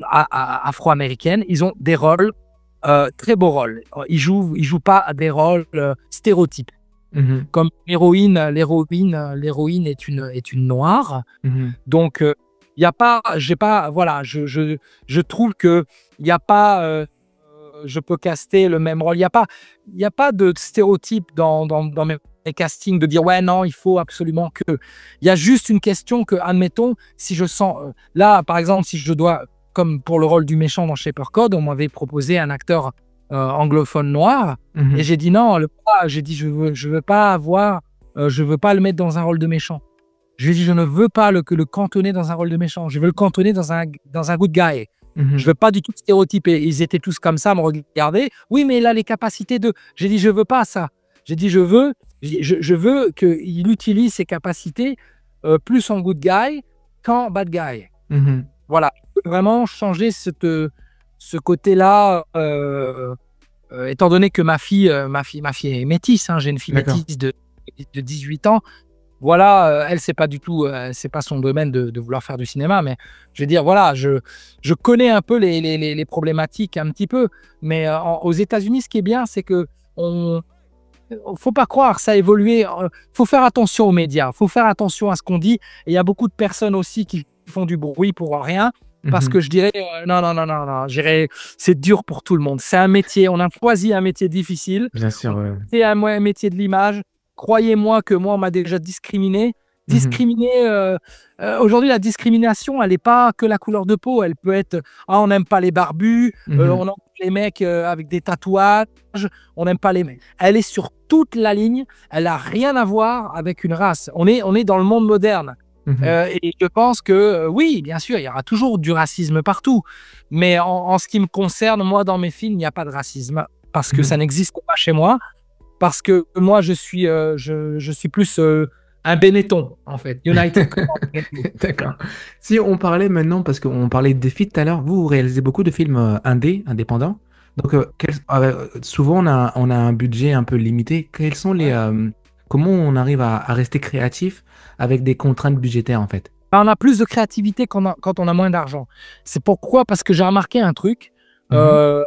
afro-américaine. Ils ont des rôles, très beaux rôles. Ils jouent pas des rôles stéréotypes. Comme l'héroïne est une noire. Donc, il n'y a pas, voilà, je trouve que il n'y a pas, je peux caster le même rôle. Il n'y a pas de stéréotype dans mes castings de dire ouais, non, il faut absolument que. Il y a juste une question que, admettons, si je sens, là, par exemple, si je dois, comme pour le rôle du méchant dans Shaper Code, on m'avait proposé un acteur anglophone noir, et j'ai dit non, j'ai dit je veux pas le mettre dans un rôle de méchant. Je lui ai dit je ne veux pas le cantonner dans un rôle de méchant, je veux le cantonner dans un good guy. Je veux pas du tout stéréotyper. Ils étaient tous comme ça à me regarder. Oui, mais il a les capacités de. J'ai dit je veux pas ça. J'ai dit je veux qu'il utilise ses capacités plus en good guy qu'en bad guy. Voilà, vraiment changer ce côté-là, étant donné que ma fille est métisse, hein, j'ai une fille métisse de 18 ans, voilà, elle, c'est pas du tout, c'est pas son domaine de vouloir faire du cinéma, mais je veux dire, voilà, je connais un peu les problématiques un petit peu, mais aux États-Unis, ce qui est bien, c'est que faut pas croire, ça a évolué. Faut faire attention aux médias, faut faire attention à ce qu'on dit. Et il y a beaucoup de personnes aussi qui font du bruit pour rien. Parce Mhm. que je dirais, non, non, non, non, non, je dirais, c'est dur pour tout le monde. C'est un métier, on a choisi un métier difficile, Bien on a sûr. choisi un métier de l'image. Croyez-moi que moi, on m'a déjà discriminé. Mhm. Discriminé, aujourd'hui, la discrimination, elle n'est pas que la couleur de peau. Elle peut être, ah, on n'aime pas les barbus, Mhm. on n'aime pas les mecs avec des tatouages, on n'aime pas les mecs. Elle est sur toute la ligne, elle n'a rien à voir avec une race. On est dans le monde moderne. Mhm. Et je pense que oui, bien sûr, il y aura toujours du racisme partout. Mais en ce qui me concerne, moi, dans mes films, il n'y a pas de racisme parce que ça Mhm. n'existe pas chez moi. Parce que moi, je suis plus un Benetton, en fait. United Color Benetton. D'accord. Si on parlait maintenant, parce qu'on parlait de défis tout à l'heure, vous réalisez beaucoup de films indépendants. Donc, souvent, on a un budget un peu limité. Quels sont Ouais. comment on arrive à rester créatif avec des contraintes budgétaires, en fait? On a plus de créativité quand on a moins d'argent. C'est pourquoi? Parce que j'ai remarqué un truc. Mhm.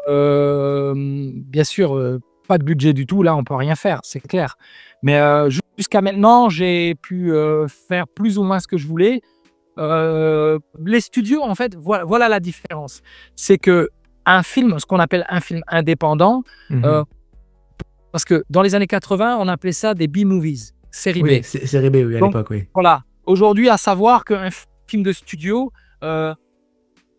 Bien sûr, pas de budget du tout, là, on peut rien faire, c'est clair. Mais jusqu'à maintenant, j'ai pu faire plus ou moins ce que je voulais. Les studios, en fait, voilà la différence. C'est que un film, ce qu'on appelle un film indépendant, Mhm. euh, parce que dans les années 80, on appelait ça des B-movies, série B. Oui, c'est série B, oui, à Donc, l'époque, oui. voilà. Aujourd'hui, à savoir qu'un film de studio, euh,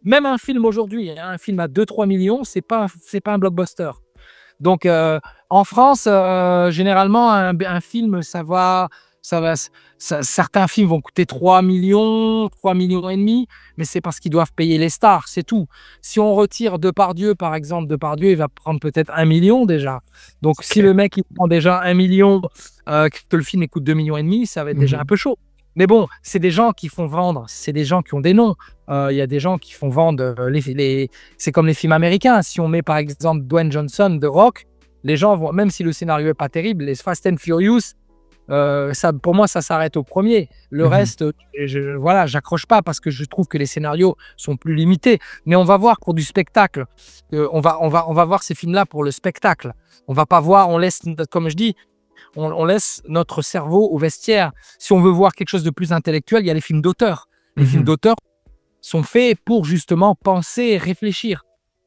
même un film aujourd'hui, hein, un film à 2-3 millions, c'est pas un blockbuster. Donc, en France, généralement, un film, ça va, certains films vont coûter 3 millions, 3 millions et demi, mais c'est parce qu'ils doivent payer les stars, c'est tout. Si on retire Depardieu, par exemple, Depardieu, il va prendre peut-être 1 million déjà. Donc, si Ok. le mec, il prend déjà 1 million, que le film il coûte 2 millions et demi, ça va être déjà un Mhm. peu chaud. Mais bon, c'est des gens qui font vendre, c'est des gens qui ont des noms. Il y a des gens qui font vendre c'est comme les films américains. Si on met par exemple Dwayne Johnson de Rock, les gens vont, même si le scénario est pas terrible, les Fast and Furious, ça, pour moi, ça s'arrête au premier. Le Mhm. reste, voilà, j'accroche pas parce que je trouve que les scénarios sont plus limités. Mais on va voir pour du spectacle. On va voir ces films-là pour le spectacle. On va pas voir, on laisse, comme je dis, on laisse notre cerveau au vestiaire. Si on veut voir quelque chose de plus intellectuel, il y a les films d'auteur. Les films Mhm. d'auteur sont faits pour justement penser et réfléchir.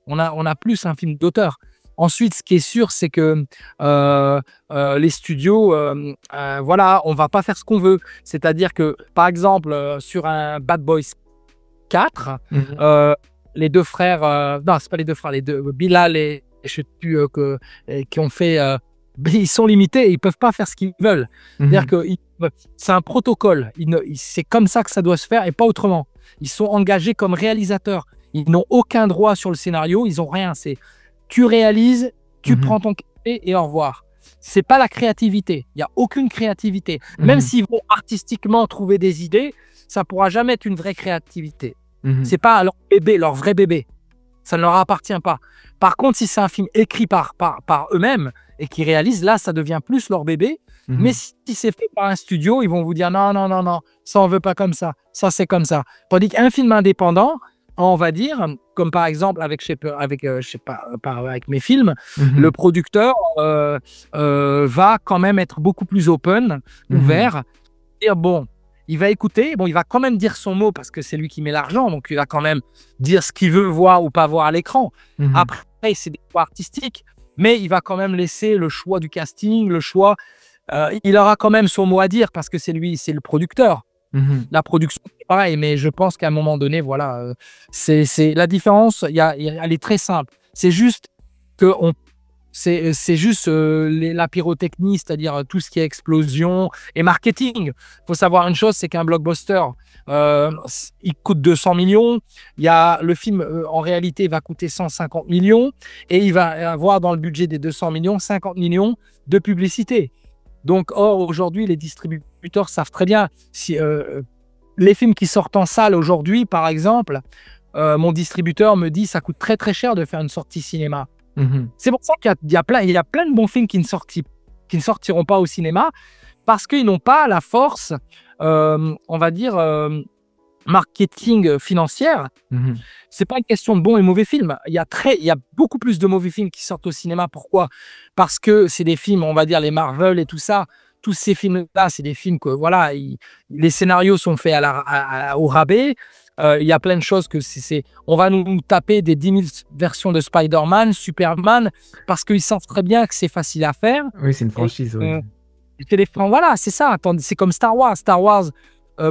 On a plus un film d'auteur. Ensuite, ce qui est sûr, c'est que les studios, voilà, on va pas faire ce qu'on veut. C'est-à-dire que, par exemple, sur un Bad Boys 4, Mhm. euh, les deux frères, non, c'est pas les deux frères, les deux, Bilal et je sais plus, qui ont fait, ils sont limités, ils peuvent pas faire ce qu'ils veulent. C'est-à-dire Mhm. que c'est un protocole. C'est comme ça que ça doit se faire et pas autrement. Ils sont engagés comme réalisateurs. Ils n'ont aucun droit sur le scénario. Ils ont rien. C'est tu réalises, tu Mhm. prends ton café et au revoir. C'est pas la créativité. Il y a aucune créativité. Même Mhm. s'ils vont artistiquement trouver des idées, ça pourra jamais être une vraie créativité. Mhm. C'est pas leur bébé, leur vrai bébé. Ça ne leur appartient pas. Par contre, si c'est un film écrit par eux-mêmes et qu'ils réalisent, là, ça devient plus leur bébé. Mais Mhm. si c'est fait par un studio, ils vont vous dire non, non, non, non, ça on veut pas comme ça c'est comme ça. Tandis qu'un film indépendant, on va dire, comme par exemple avec, je sais pas, avec mes films, le Mhm. producteur va quand même être beaucoup plus open, Mhm. ouvert, dire bon, il va écouter, bon, il va quand même dire son mot parce que c'est lui qui met l'argent, donc il va quand même dire ce qu'il veut voir ou pas voir à l'écran. Mhm. Après, c'est des choix artistiques, mais il va quand même laisser le choix du casting, le choix. Il aura quand même son mot à dire parce que c'est lui, c'est le producteur. Mhm. La production, c'est pareil, mais je pense qu'à un moment donné, voilà, c'est la différence, elle est très simple. C'est juste que c'est juste la pyrotechnie, c'est-à-dire tout ce qui est explosion et marketing. Il faut savoir une chose, c'est qu'un blockbuster, il coûte 200 millions. Le film, en réalité, va coûter 150 millions et il va avoir dans le budget des 200 millions, 50 millions de publicité. Donc, or, aujourd'hui, les distributeurs savent très bien si les films qui sortent en salle aujourd'hui, par exemple, mon distributeur me dit ça coûte très très cher de faire une sortie cinéma. Mhm. C'est pour ça qu'il y a plein de bons films qui ne sortiront pas au cinéma parce qu'ils n'ont pas la force, on va dire, marketing financière. Mhm. C'est pas une question de bons et mauvais films. Il y a beaucoup plus de mauvais films qui sortent au cinéma. Pourquoi? Parce que c'est des films, on va dire les Marvel et tout ça. Tous ces films-là, c'est des films que voilà, les scénarios sont faits au rabais. Il y a plein de choses que on va nous taper des 10 000 versions de Spider-Man, Superman, parce qu'ils savent très bien que c'est facile à faire. Oui, c'est une Et, franchise, oui. voilà, c'est ça. Attendez, c'est comme Star Wars. Star Wars,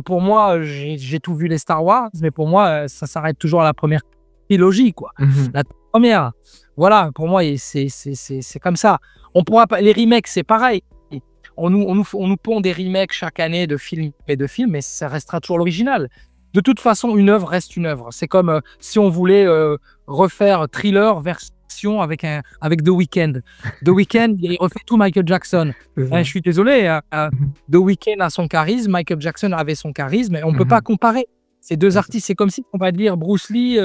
pour moi, j'ai tout vu les Star Wars, mais pour moi, ça s'arrête toujours à la première trilogie, quoi. Mhm. La première. Voilà, pour moi, c'est comme ça. On pourra pas, les remakes, c'est pareil. On nous pond des remakes chaque année de films et de films, mais ça restera toujours l'original. De toute façon, une œuvre reste une œuvre. C'est comme si on voulait refaire Thriller version avec The Weeknd. The Weeknd, il refait tout Michael Jackson. C'est ça. Je suis désolé, Mhm. The Weeknd a son charisme, Michael Jackson avait son charisme, et on ne peut pas comparer ces deux C'est ça. artistes. C'est comme si on va dire Bruce Lee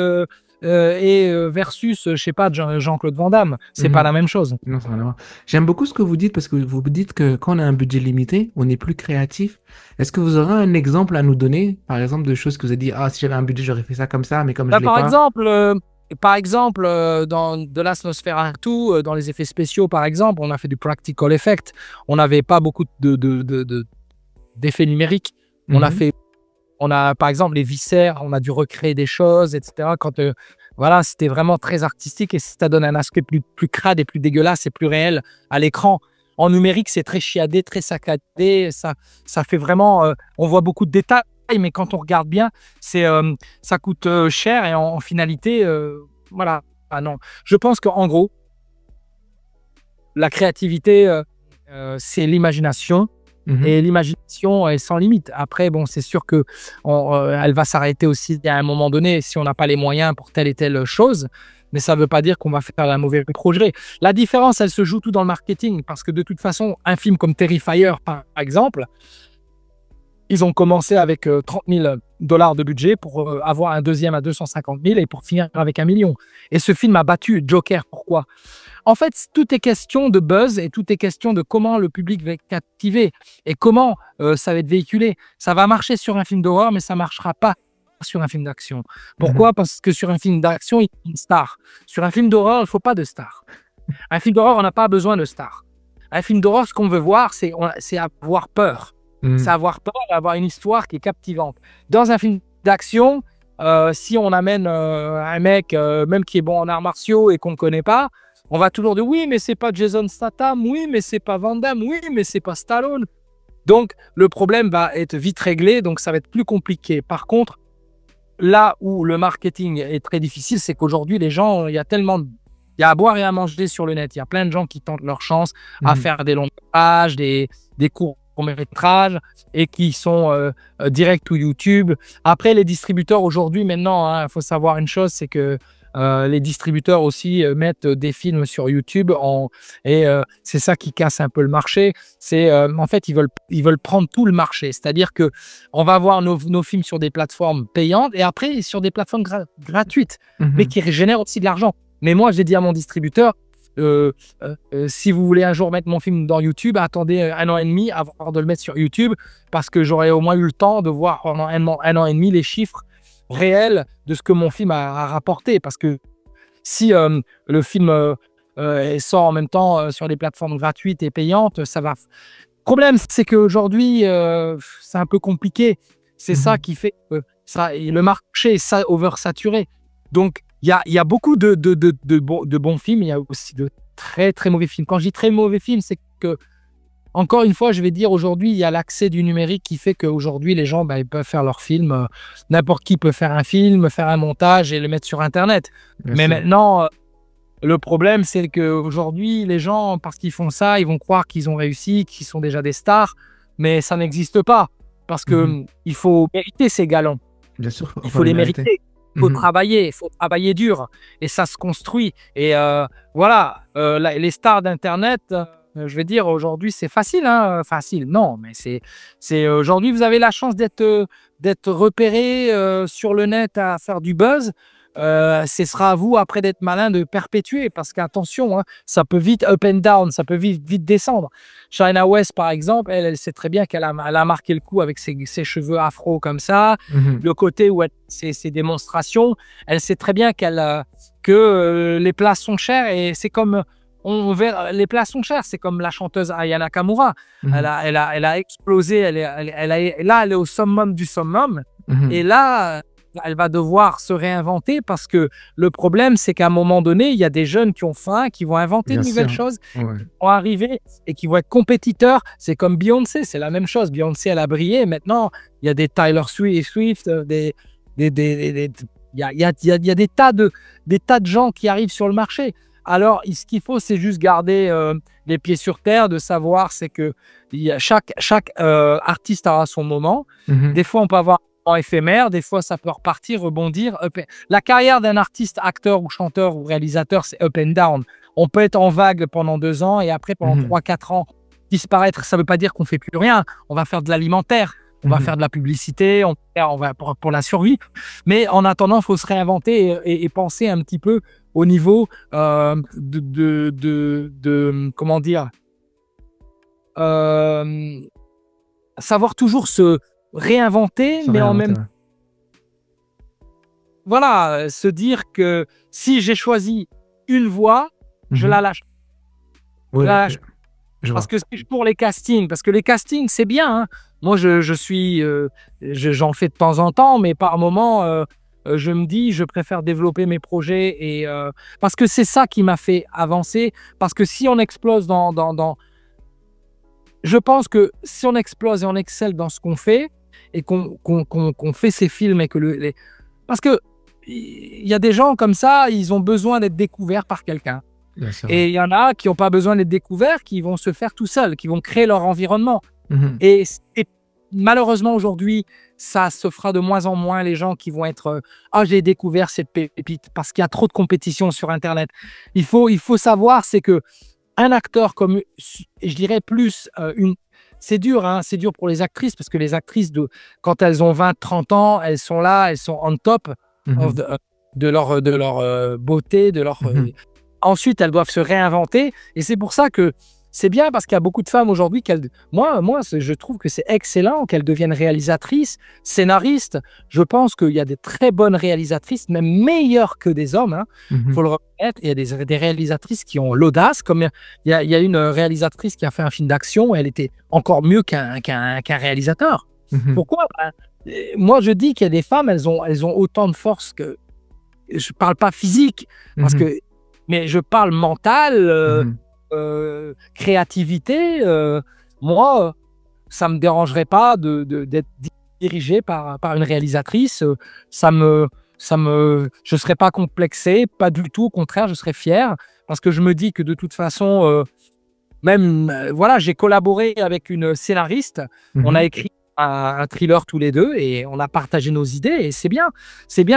versus, je sais pas, Jean-Claude Van Damme. C'est pas Mhm. la même chose. Non, ça n'a rien à voir. J'aime beaucoup ce que vous dites parce que vous dites que quand on a un budget limité, on est plus créatif. Est-ce que vous aurez un exemple à nous donner, par exemple, de choses que vous avez dit, ah, si j'avais un budget, j'aurais fait ça comme ça, mais comme je Bah, l'ai pas. par exemple, dans The Last Nosferatu, dans les effets spéciaux, par exemple, on a fait du practical effect. On n'avait pas beaucoup d'effets numériques. Mhm. On a, par exemple, les viscères, on a dû recréer des choses, etc. Voilà, c'était vraiment très artistique et ça donne un aspect plus crade et plus dégueulasse et plus réel à l'écran. En numérique, c'est très chiadé, très saccadé. Ça fait vraiment, on voit beaucoup de détails, mais quand on regarde bien, ça coûte cher et en finalité, voilà. Ah non. Je pense qu'en gros, la créativité, c'est l'imagination. Mhm. Et l'imagination est sans limite. Après, bon, c'est sûr que elle va s'arrêter aussi à un moment donné si on n'a pas les moyens pour telle et telle chose. Mais ça ne veut pas dire qu'on va faire un mauvais projet. La différence, elle se joue tout dans le marketing. Parce que de toute façon, un film comme Terrifier, par exemple, ils ont commencé avec 30 000 $ de budget pour avoir un deuxième à 250 000 et pour finir avec 1 million. Et ce film a battu Joker. Pourquoi? En fait, tout est question de buzz et tout est question de comment le public va être captivé et comment ça va être véhiculé. Ça va marcher sur un film d'horreur, mais ça ne marchera pas sur un film d'action. Mhm. Pourquoi? Parce que sur un film d'action, il faut une star. Sur un film d'horreur, il ne faut pas de star. Un film d'horreur, on n'a pas besoin de star. Un film d'horreur, ce qu'on veut voir, c'est avoir peur. C'est Mhm. avoir peur et avoir une histoire qui est captivante. Dans un film d'action, si on amène un mec, même qui est bon en arts martiaux et qu'on ne connaît pas, on va toujours dire oui, mais c'est pas Jason Statham, oui, mais c'est pas Van Damme, oui, mais c'est pas Stallone. Donc, le problème va être vite réglé, donc ça va être plus compliqué. Par contre, là où le marketing est très difficile, c'est qu'aujourd'hui, les gens, il y a à boire et à manger sur le net. Il y a plein de gens qui tentent leur chance à Mhm. faire des longs métrages, des courts-métrages et qui sont direct ou YouTube. Après, les distributeurs aujourd'hui, maintenant, il faut savoir une chose, c'est que les distributeurs aussi mettent des films sur YouTube et c'est ça qui casse un peu le marché. En fait, ils veulent prendre tout le marché. C'est-à-dire que on va avoir nos films sur des plateformes payantes et après sur des plateformes gratuites, mais Mhm. qui génèrent aussi de l'argent. Mais moi, j'ai dit à mon distributeur, si vous voulez un jour mettre mon film dans YouTube, attendez 1 an et demi avant de le mettre sur YouTube parce que j'aurai au moins eu le temps de voir pendant 1 an et demi les chiffres réels de ce que mon film a rapporté. Parce que si le film sort en même temps sur les plateformes gratuites et payantes, ça va. Le problème, c'est qu'aujourd'hui, c'est un peu compliqué. C'est ça Mhm. qui fait que le marché est oversaturé. Donc, il y a beaucoup de bons films, il y a aussi de très, très mauvais films. Quand je dis très mauvais films, c'est que, encore une fois, je vais dire aujourd'hui, il y a l'accès du numérique qui fait qu'aujourd'hui, les gens, ils peuvent faire leurs films. N'importe qui peut faire un film, faire un montage et le mettre sur Internet. Bien Mais sûr. maintenant, le problème, c'est qu'aujourd'hui, les gens, parce qu'ils font ça, ils vont croire qu'ils ont réussi, qu'ils sont déjà des stars, mais ça n'existe pas. Parce que Mhm. il faut mériter ces galons. Bien sûr, Il faut faut les les mériter. mériter. Mhm. Il faut travailler dur. Et ça se construit. Et voilà, les stars d'Internet, je vais dire, aujourd'hui, c'est facile. Hein, facile, non, mais aujourd'hui, vous avez la chance d'être repéré sur le net à faire du buzz. ce sera à vous après d'être malin de perpétuer parce qu'attention, hein, ça peut vite up and down, ça peut vite descendre. China West, par exemple, elle sait très bien elle a marqué le coup avec ses cheveux afro comme ça, le côté où ses démonstrations, elle sait très bien que les places sont chères et c'est comme on verra, les places sont chères, c'est comme la chanteuse Aya Nakamura. Elle a explosé, là, elle est au summum du summum. Et là, elle va devoir se réinventer parce que le problème, c'est qu'à un moment donné, il y a des jeunes qui ont faim, qui vont inventer de nouvelles choses, qui vont arriver et qui vont être compétiteurs. C'est comme Beyoncé, c'est la même chose. Beyoncé, elle a brillé. Maintenant, il y a des Taylor Swift, il y a des tas de gens qui arrivent sur le marché. Alors, ce qu'il faut, c'est juste garder les pieds sur terre, de savoir, c'est que chaque artiste aura son moment. Des fois, on peut avoir en éphémère, des fois ça peut repartir, rebondir. La carrière d'un artiste, acteur ou chanteur ou réalisateur, c'est up and down. On peut être en vague pendant 2 ans et après pendant 3-4 ans disparaître. Ça ne veut pas dire qu'on ne fait plus rien. On va faire de l'alimentaire, on va faire de la publicité, on va pour la survie. Mais en attendant, il faut se réinventer et penser un petit peu au niveau comment dire, savoir toujours se réinventer, mais en même temps, voilà, se dire que si j'ai choisi une voie, je la lâche. Ouais, je la lâche. Parce que c'est pour les castings, parce que les castings, c'est bien. Hein. Moi, j'en fais de temps en temps, mais par moment, je me dis, je préfère développer mes projets et parce que c'est ça qui m'a fait avancer. Parce que si on explose je pense que si on explose et on excelle dans ce qu'on fait et qu'on fait ces films et que parce que il y a des gens comme ça, ils ont besoin d'être découverts par quelqu'un. Et il y en a qui n'ont pas besoin d'être découverts, qui vont se faire tout seuls, qui vont créer leur environnement. Et malheureusement, aujourd'hui, ça se fera de moins en moins les gens qui vont être « Ah, j'ai découvert cette pépite » parce qu'il y a trop de compétition sur Internet. Il faut savoir, c'est que un acteur comme, je dirais plus, c'est dur, hein, c'est dur pour les actrices parce que les actrices, quand elles ont 20-30 ans, elles sont là, elles sont on top de leur beauté, de leur... Ensuite, elles doivent se réinventer et c'est pour ça que c'est bien parce qu'il y a beaucoup de femmes aujourd'hui moi, je trouve que c'est excellent qu'elles deviennent réalisatrices, scénaristes. Je pense qu'il y a des très bonnes réalisatrices, même meilleures que des hommes, hein, faut le reconnaître. Il y a des réalisatrices qui ont l'audace, comme il y a une réalisatrice qui a fait un film d'action, elle était encore mieux qu'un réalisateur. Pourquoi? Moi, je dis qu'il y a des femmes, elles ont autant de force que... Je parle pas physique, mais je parle mental, créativité. Moi, ça me dérangerait pas d'être dirigé par une réalisatrice. Je serais pas complexé, pas du tout. Au contraire, je serais fier parce que je me dis que de toute façon, voilà, j'ai collaboré avec une scénariste. On a écrit un thriller tous les deux et on a partagé nos idées et c'est bien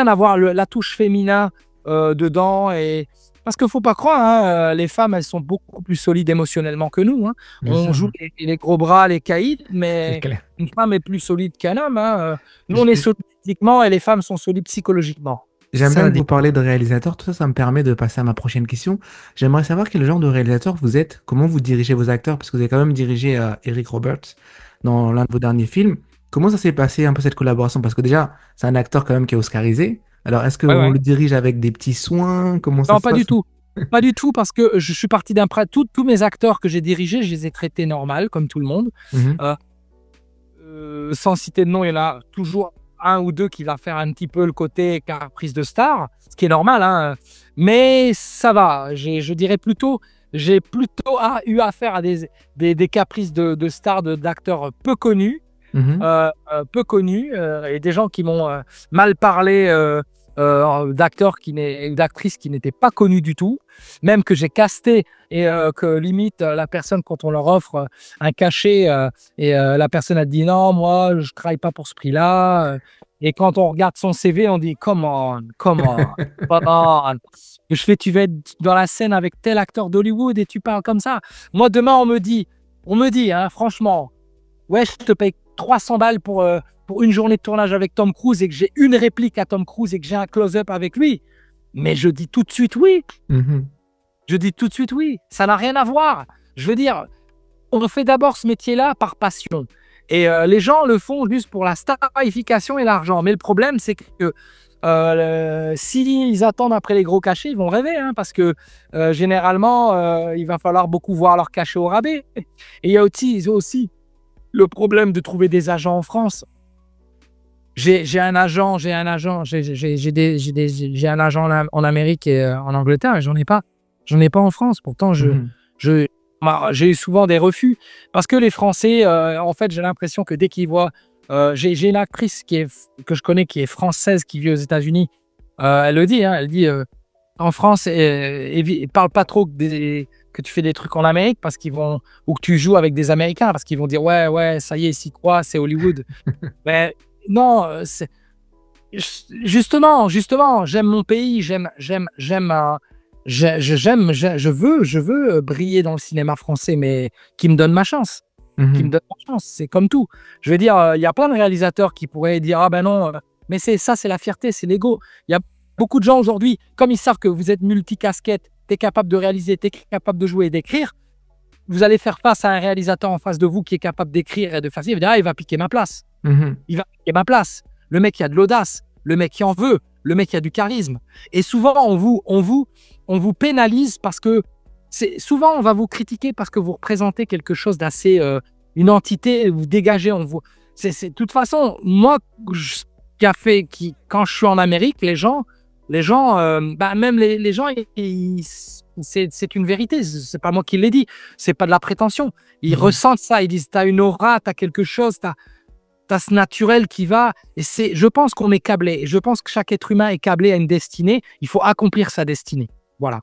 d'avoir la touche féminin dedans et parce qu'il ne faut pas croire, hein, les femmes, elles sont beaucoup plus solides émotionnellement que nous. Hein. On joue les gros bras, les caïds, mais une femme est plus solide qu'un homme. Hein. Nous, on est solides physiquement et les femmes sont solides psychologiquement. J'aime bien que vous parlez de réalisateur. Tout ça, ça me permet de passer à ma prochaine question. J'aimerais savoir quel genre de réalisateur vous êtes, comment vous dirigez vos acteurs, parce que vous avez quand même dirigé Eric Roberts dans l'un de vos derniers films. Comment ça s'est passé un peu cette collaboration? Parce que déjà, c'est un acteur quand même qui est oscarisé. Alors, est-ce qu'on le dirige avec des petits soins? Comment ça se passe? Non, pas du tout. Pas du tout, parce que je suis parti d'un prêt. Tous mes acteurs que j'ai dirigés, je les ai traités normal, comme tout le monde. Sans citer de nom, il y en a toujours un ou deux qui va faire un petit peu le côté caprice de star, ce qui est normal. Hein. Mais ça va. Je dirais plutôt, j'ai plutôt eu affaire à des caprices de stars, d'acteurs peu connus. Et des gens qui m'ont mal parlé d'acteurs d'actrices qui n'étaient pas connus du tout, même que j'ai casté et que limite la personne quand on leur offre un cachet et la personne a dit non, moi je travaille pas pour ce prix-là et quand on regarde son CV on dit come on. Je fais, tu vas être dans la scène avec tel acteur d'Hollywood et tu parles comme ça. Moi demain on me dit hein, franchement, ouais, je te paye 300 balles pour pour une journée de tournage avec Tom Cruise et que j'ai une réplique à Tom Cruise et que j'ai un close-up avec lui, mais je dis tout de suite oui. Je dis tout de suite oui. Ça n'a rien à voir. Je veux dire, on fait d'abord ce métier-là par passion. Et les gens le font juste pour la starification et l'argent. Mais le problème, c'est que s'ils attendent après les gros cachets, ils vont rêver, hein, parce que généralement, il va falloir beaucoup voir leur cachet au rabais. Et il y a aussi le problème de trouver des agents en France. J'ai un agent en Amérique et en Angleterre, et j'en ai pas en France. Pourtant, j'ai eu souvent des refus parce que les Français, en fait, j'ai l'impression que dès qu'ils voient, j'ai une actrice que je connais qui est française, qui vit aux États-Unis. Elle le dit, hein, elle dit en France, parle pas trop que tu fais des trucs en Amérique parce qu'ils vont, ou que tu joues avec des Américains parce qu'ils vont dire ouais, ça y est, s'y croit, c'est Hollywood. Mais non, justement, j'aime mon pays, je veux briller dans le cinéma français, mais qui me donne ma chance. Qui me donne ma chance, c'est comme tout. Je veux dire, il y a plein de réalisateurs qui pourraient dire ah ben non, mais c'est la fierté, c'est l'ego. Il y a beaucoup de gens aujourd'hui, comme ils savent que vous êtes multicasquette, tu es capable de réaliser, tu es capable de jouer et d'écrire, vous allez faire face à un réalisateur en face de vous qui est capable d'écrire et de faire ça, il va dire ah, il va piquer ma place. Il va piquer ma place. Le mec qui a de l'audace, le mec qui en veut, le mec qui a du charisme. Et souvent, on vous pénalise parce que souvent, on va vous critiquer parce que vous représentez quelque chose d'assez, une entité, vous dégagez. De toute façon, moi, quand je suis en Amérique, les gens, même les gens, c'est une vérité. C'est pas moi qui l'ai dit. C'est pas de la prétention. Ils ressentent ça. Ils disent, t'as une aura, t'as quelque chose, t'as ce naturel qui va. Et je pense qu'on est câblé. Je pense que chaque être humain est câblé à une destinée. Il faut accomplir sa destinée. Voilà.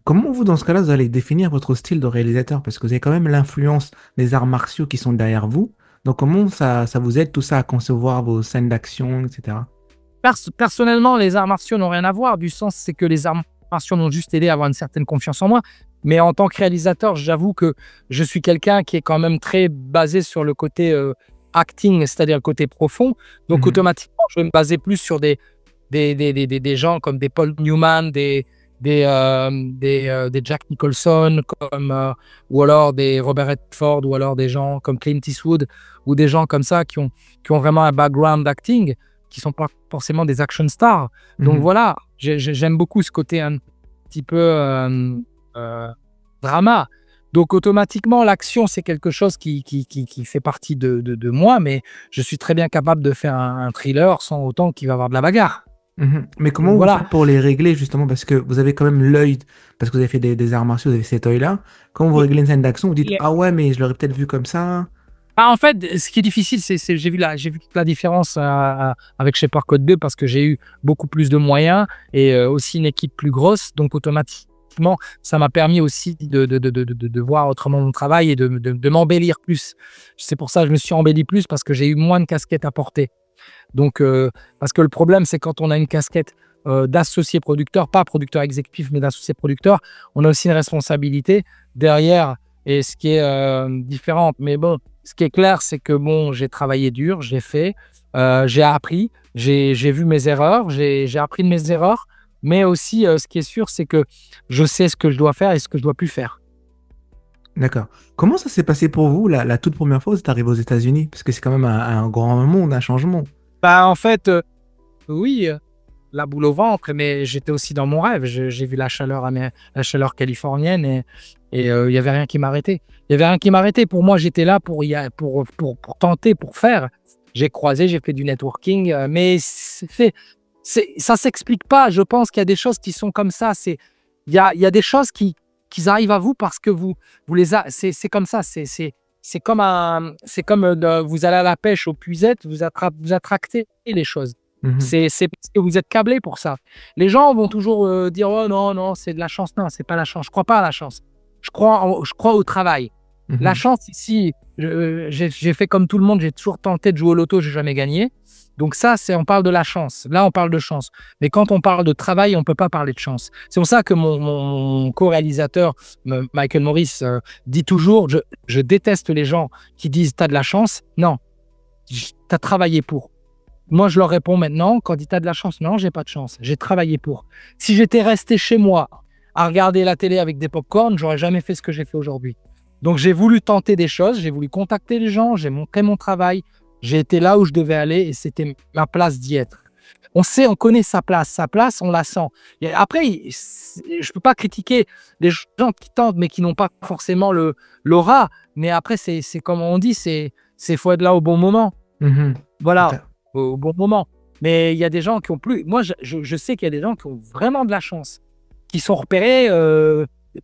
Comment vous, dans ce cas-là, vous allez définir votre style de réalisateur? Parce que vous avez quand même l'influence des arts martiaux qui sont derrière vous. Donc, comment ça vous aide tout ça à concevoir vos scènes d'action, etc.? Personnellement, les arts martiaux n'ont rien à voir. Du sens, c'est que les arts martiaux m'ont juste aidé à avoir une certaine confiance en moi. Mais en tant que réalisateur, j'avoue que je suis quelqu'un qui est quand même très basé sur le côté acting, c'est-à-dire le côté profond. Donc, automatiquement, je vais me baser plus sur des gens comme des Paul Newman, des Jack Nicholson, ou alors des Robert Redford, ou alors des gens comme Clint Eastwood, ou des gens comme ça qui ont vraiment un background d'acting, qui sont pas forcément des action stars. Donc voilà, j'aime beaucoup ce côté un petit peu drama. Donc automatiquement, l'action, c'est quelque chose qui fait partie de moi, mais je suis très bien capable de faire un thriller sans autant qu'il va y avoir de la bagarre. Mais comment vous faites pour les régler, justement, parce que vous avez quand même l'œil, parce que vous avez fait des arts martiaux, vous avez cet œil-là. Comment vous réglez une scène d'action? Vous dites ah ouais, mais je l'aurais peut-être vu comme ça. En fait, ce qui est difficile, c'est j'ai vu toute la différence avec Shepard Code 2 parce que j'ai eu beaucoup plus de moyens et aussi une équipe plus grosse. Donc, automatiquement, ça m'a permis aussi de voir autrement mon travail et de m'embellir plus. C'est pour ça que je me suis embelli plus parce que j'ai eu moins de casquettes à porter. Donc, parce que le problème, c'est quand on a une casquette d'associé producteur, pas producteur exécutif, mais d'associé producteur, on a aussi une responsabilité derrière et ce qui est différent. Mais bon, ce qui est clair, c'est que bon, j'ai travaillé dur, j'ai fait, j'ai appris, j'ai vu mes erreurs, j'ai appris de mes erreurs, mais aussi, ce qui est sûr, c'est que je sais ce que je dois faire et ce que je dois plus faire. D'accord. Comment ça s'est passé pour vous la toute première fois où vous êtes arrivé aux États-Unis? Parce que c'est quand même un grand monde, un changement. En fait, oui, la boule au ventre, mais j'étais aussi dans mon rêve. J'ai vu la chaleur californienne et il y avait rien qui m'arrêtait. Il y avait rien qui m'arrêtait. Pour moi, j'étais là pour tenter, pour faire. J'ai croisé, j'ai fait du networking, mais ça s'explique pas. Je pense qu'il y a des choses qui sont comme ça. Il y a des choses qui arrivent à vous parce que c'est comme ça. C'est comme vous allez à la pêche aux puisettes, vous attractez les choses. C'est parce que vous êtes câblé pour ça. Les gens vont toujours dire oh non, c'est de la chance. Non, c'est pas la chance. Je crois pas à la chance. Je crois au travail. La chance ici, j'ai fait comme tout le monde, j'ai toujours tenté de jouer au loto, j'ai jamais gagné. Donc ça, on parle de la chance. Là, on parle de chance. Mais quand on parle de travail, on peut pas parler de chance. C'est pour ça que mon co-réalisateur, Michael Morris, dit toujours, je déteste les gens qui disent t'as de la chance. Non. Tu as travaillé pour. Moi, je leur réponds maintenant, quand tu as de la chance, non, j'ai pas de chance. J'ai travaillé pour. Si j'étais resté chez moi à regarder la télé avec des pop-corn, j'aurais jamais fait ce que j'ai fait aujourd'hui. Donc, j'ai voulu tenter des choses, j'ai voulu contacter les gens, j'ai montré mon travail, j'ai été là où je devais aller et c'était ma place d'y être. On sait, on connaît sa place, on la sent. Et après, je peux pas critiquer les gens qui tentent mais qui n'ont pas forcément l'aura. Mais après, c'est comme on dit, c'est faut être là au bon moment. Mhm. Voilà, au bon moment. Mais il y a des gens qui ont plus. Moi, je sais qu'il y a des gens qui ont vraiment de la chance, qui sont repérés.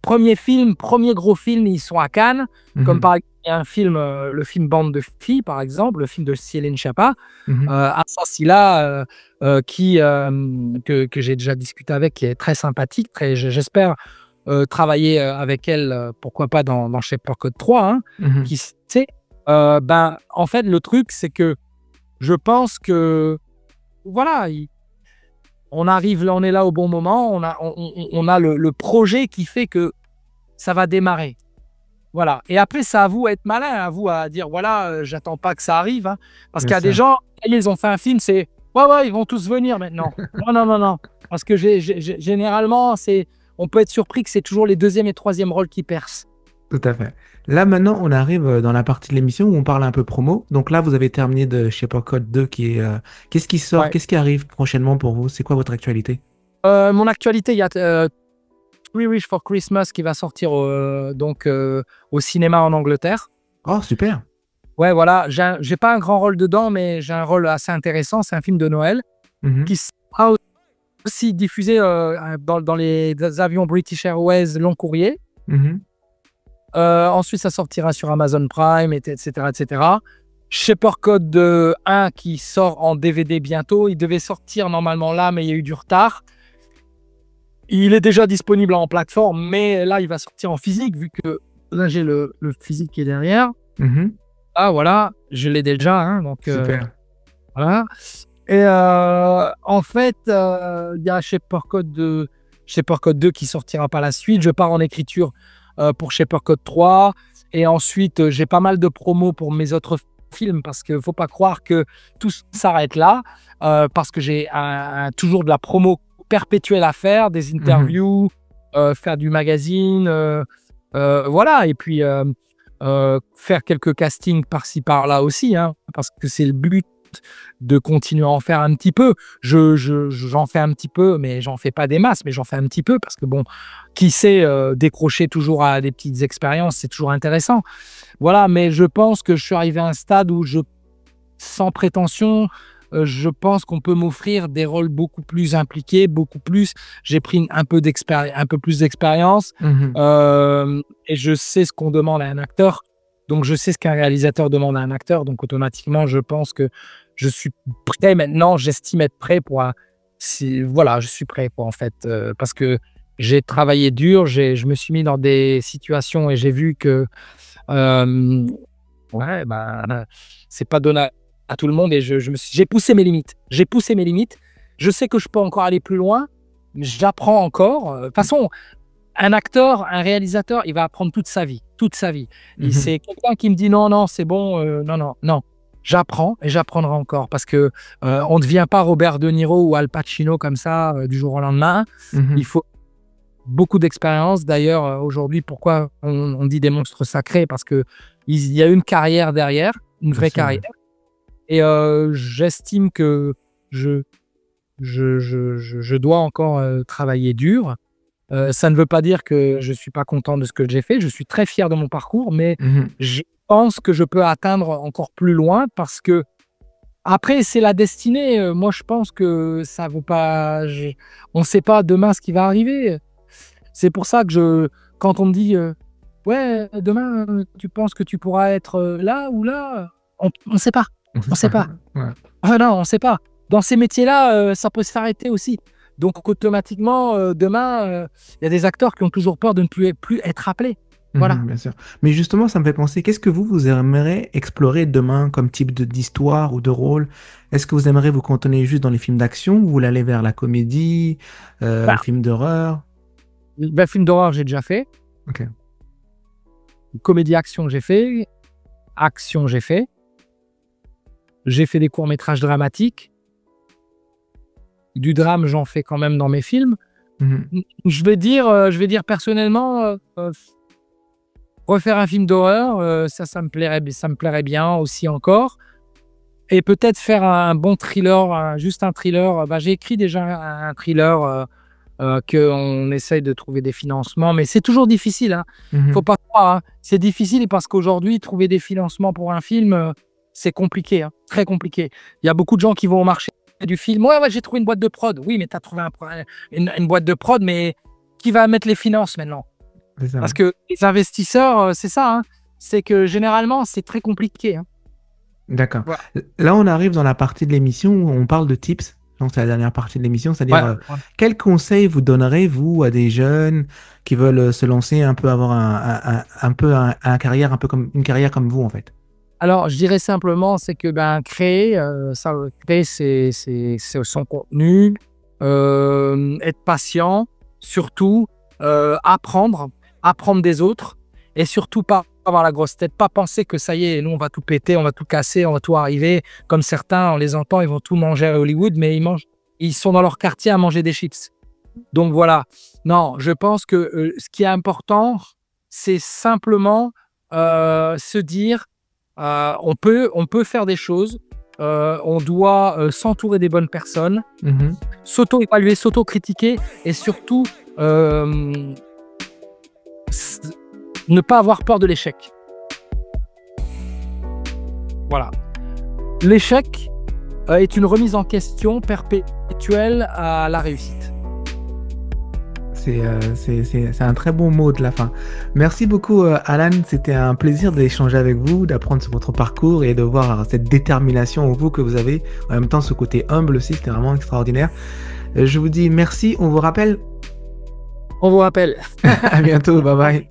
Premier film, premier gros film, ils sont à Cannes. Comme Mhm. par exemple, il y a un film, le film Bande de filles, par exemple, le film de Céline Sciamma, Mhm. Assassila, que j'ai déjà discuté avec, qui est très sympathique. J'espère travailler avec elle, pourquoi pas dans Shaper Code 3, hein, Mhm. qui sait. En fait, le truc, c'est que je pense que voilà, on arrive là, on est là au bon moment, on a le projet qui fait que ça va démarrer. Voilà. Et après, c'est à vous à être malin, à vous à dire voilà, j'attends pas que ça arrive. Hein. Parce Bien qu'il y a des sûr. gens, ils ont fait un film, c'est ouais, ils vont tous venir maintenant. Non, non, non, non. Parce que généralement, on peut être surpris que c'est toujours les deuxième et troisième rôles qui percent. Tout à fait. Là, maintenant, on arrive dans la partie de l'émission où on parle un peu promo. Donc là, vous avez terminé de Shaper Code 2 qui est... Qu'est-ce qui sort? Ouais. Qu'est-ce qui arrive prochainement pour vous? C'est quoi votre actualité? Mon actualité, il y a Three Wish for Christmas qui va sortir au cinéma en Angleterre. Oh, super. Ouais, voilà. J'ai pas un grand rôle dedans, mais j'ai un rôle assez intéressant. C'est un film de Noël Mhm. qui sera aussi diffusé dans les avions British Airways long courrier. Mhm. Ensuite, ça sortira sur Amazon Prime, etc., etc. Shaper Code 1 qui sort en DVD bientôt. Il devait sortir normalement là, mais il y a eu du retard. Il est déjà disponible en plateforme, mais là, il va sortir en physique, vu que là, j'ai le physique qui est derrière. Mhm. Ah, voilà, je l'ai déjà. Hein, donc, Super. voilà. Et en fait, il y a Shaper Code 2 qui sortira par la suite. Je pars en écriture pour Shaper Code 3. Et ensuite, j'ai pas mal de promos pour mes autres films parce qu'il ne faut pas croire que tout s'arrête là. Parce que j'ai toujours de la promo perpétuelle à faire, des interviews, faire du magazine. Voilà. Et puis, faire quelques castings par-ci, par-là aussi. Hein, parce que c'est le but de continuer à en faire un petit peu. J'en fais un petit peu, mais j'en fais pas des masses, mais j'en fais un petit peu parce que bon, qui sait, décrocher toujours à des petites expériences, c'est toujours intéressant. Voilà, mais je pense que je suis arrivé à un stade où sans prétention, je pense qu'on peut m'offrir des rôles beaucoup plus impliqués, beaucoup plus. J'ai pris un peu plus d'expérience Mhm. et je sais ce qu'on demande à un acteur. Donc, je sais ce qu'un réalisateur demande à un acteur. Donc, automatiquement, je pense que je suis prêt maintenant. J'estime être prêt voilà, je suis prêt, quoi, en fait. Parce que j'ai travaillé dur. Je me suis mis dans des situations et j'ai vu que ouais, c'est pas donné à tout le monde. Et j'ai poussé mes limites. J'ai poussé mes limites. Je sais que je peux encore aller plus loin. Mais j'apprends encore. De toute façon, un acteur, un réalisateur, il va apprendre toute sa vie. Toute sa vie. Et Mhm. c'est quelqu'un qui me dit non, non, c'est bon, non, non, non. J'apprends et j'apprendrai encore parce que on ne devient pas Robert De Niro ou Al Pacino comme ça du jour au lendemain. Mhm. Il faut beaucoup d'expérience. D'ailleurs, aujourd'hui, pourquoi on dit des monstres sacrés? Parce que il y a une carrière derrière, une Bien vraie sûr, ouais. carrière. Et j'estime que je dois encore travailler dur. Ça ne veut pas dire que je suis pas content de ce que j'ai fait. Je suis très fier de mon parcours, mais Mhm. je pense que je peux atteindre encore plus loin parce que après, c'est la destinée. Moi, je pense que ça vaut pas. On ne sait pas demain ce qui va arriver. C'est pour ça que quand on me dit ouais, demain, tu penses que tu pourras être là ou là, on ne sait pas. On sait pas. Ouais. Ah non, on ne sait pas. Dans ces métiers-là, ça peut s'arrêter aussi. Donc, automatiquement, demain, il y a des acteurs qui ont toujours peur de ne plus être appelés. Voilà. Mhm, bien sûr. Mais justement, ça me fait penser, qu'est-ce que vous aimeriez explorer demain comme type d'histoire ou de rôle? Est-ce que vous aimeriez vous cantonner juste dans les films d'action ou vous voulez aller vers la comédie, Bah, film d'horreur? film d'horreur, j'ai déjà fait. Ok. Comédie-action, j'ai fait. Action, j'ai fait. J'ai fait des courts-métrages dramatiques. Du drame, j'en fais quand même dans mes films. Je vais dire personnellement, refaire un film d'horreur, ça me plairait bien aussi encore. Et peut-être faire un bon thriller, juste un thriller. J'ai écrit déjà un thriller qu'on essaye de trouver des financements, mais c'est toujours difficile. Hein. Faut pas croire. Hein. C'est difficile parce qu'aujourd'hui, trouver des financements pour un film, c'est compliqué, hein, très compliqué. Il y a beaucoup de gens qui vont au marché du film. Ouais, j'ai trouvé une boîte de prod. Oui, mais tu as trouvé une boîte de prod, mais qui va mettre les finances maintenant? Ça. Parce que les investisseurs, c'est ça. Hein, c'est que généralement, c'est très compliqué. Hein. D'accord. Voilà. Là, on arrive dans la partie de l'émission où on parle de tips. Donc, c'est la dernière partie de l'émission, c'est-à-dire quels conseils vous donnerez, vous, à des jeunes qui veulent se lancer, un peu avoir une carrière comme vous, en fait? Alors, je dirais simplement, c'est que créer son contenu, être patient, surtout apprendre des autres et surtout pas avoir la grosse tête, pas penser que ça y est, nous on va tout péter, on va tout casser, on va tout arriver. Comme certains, on les entend, ils vont tout manger à Hollywood, mais ils sont dans leur quartier à manger des chips. Donc voilà. Non, je pense que ce qui est important, c'est simplement se dire on peut faire des choses, on doit s'entourer des bonnes personnes, s'auto-évaluer, s'auto-critiquer et surtout ne pas avoir peur de l'échec. Voilà. L'échec est une remise en question perpétuelle à la réussite. C'est un très bon mot de la fin. Merci beaucoup, Alan. C'était un plaisir d'échanger avec vous, d'apprendre sur votre parcours et de voir cette détermination en vous que vous avez. En même temps, ce côté humble aussi, c'était vraiment extraordinaire. Je vous dis merci. On vous rappelle? On vous rappelle. À bientôt. Bye bye.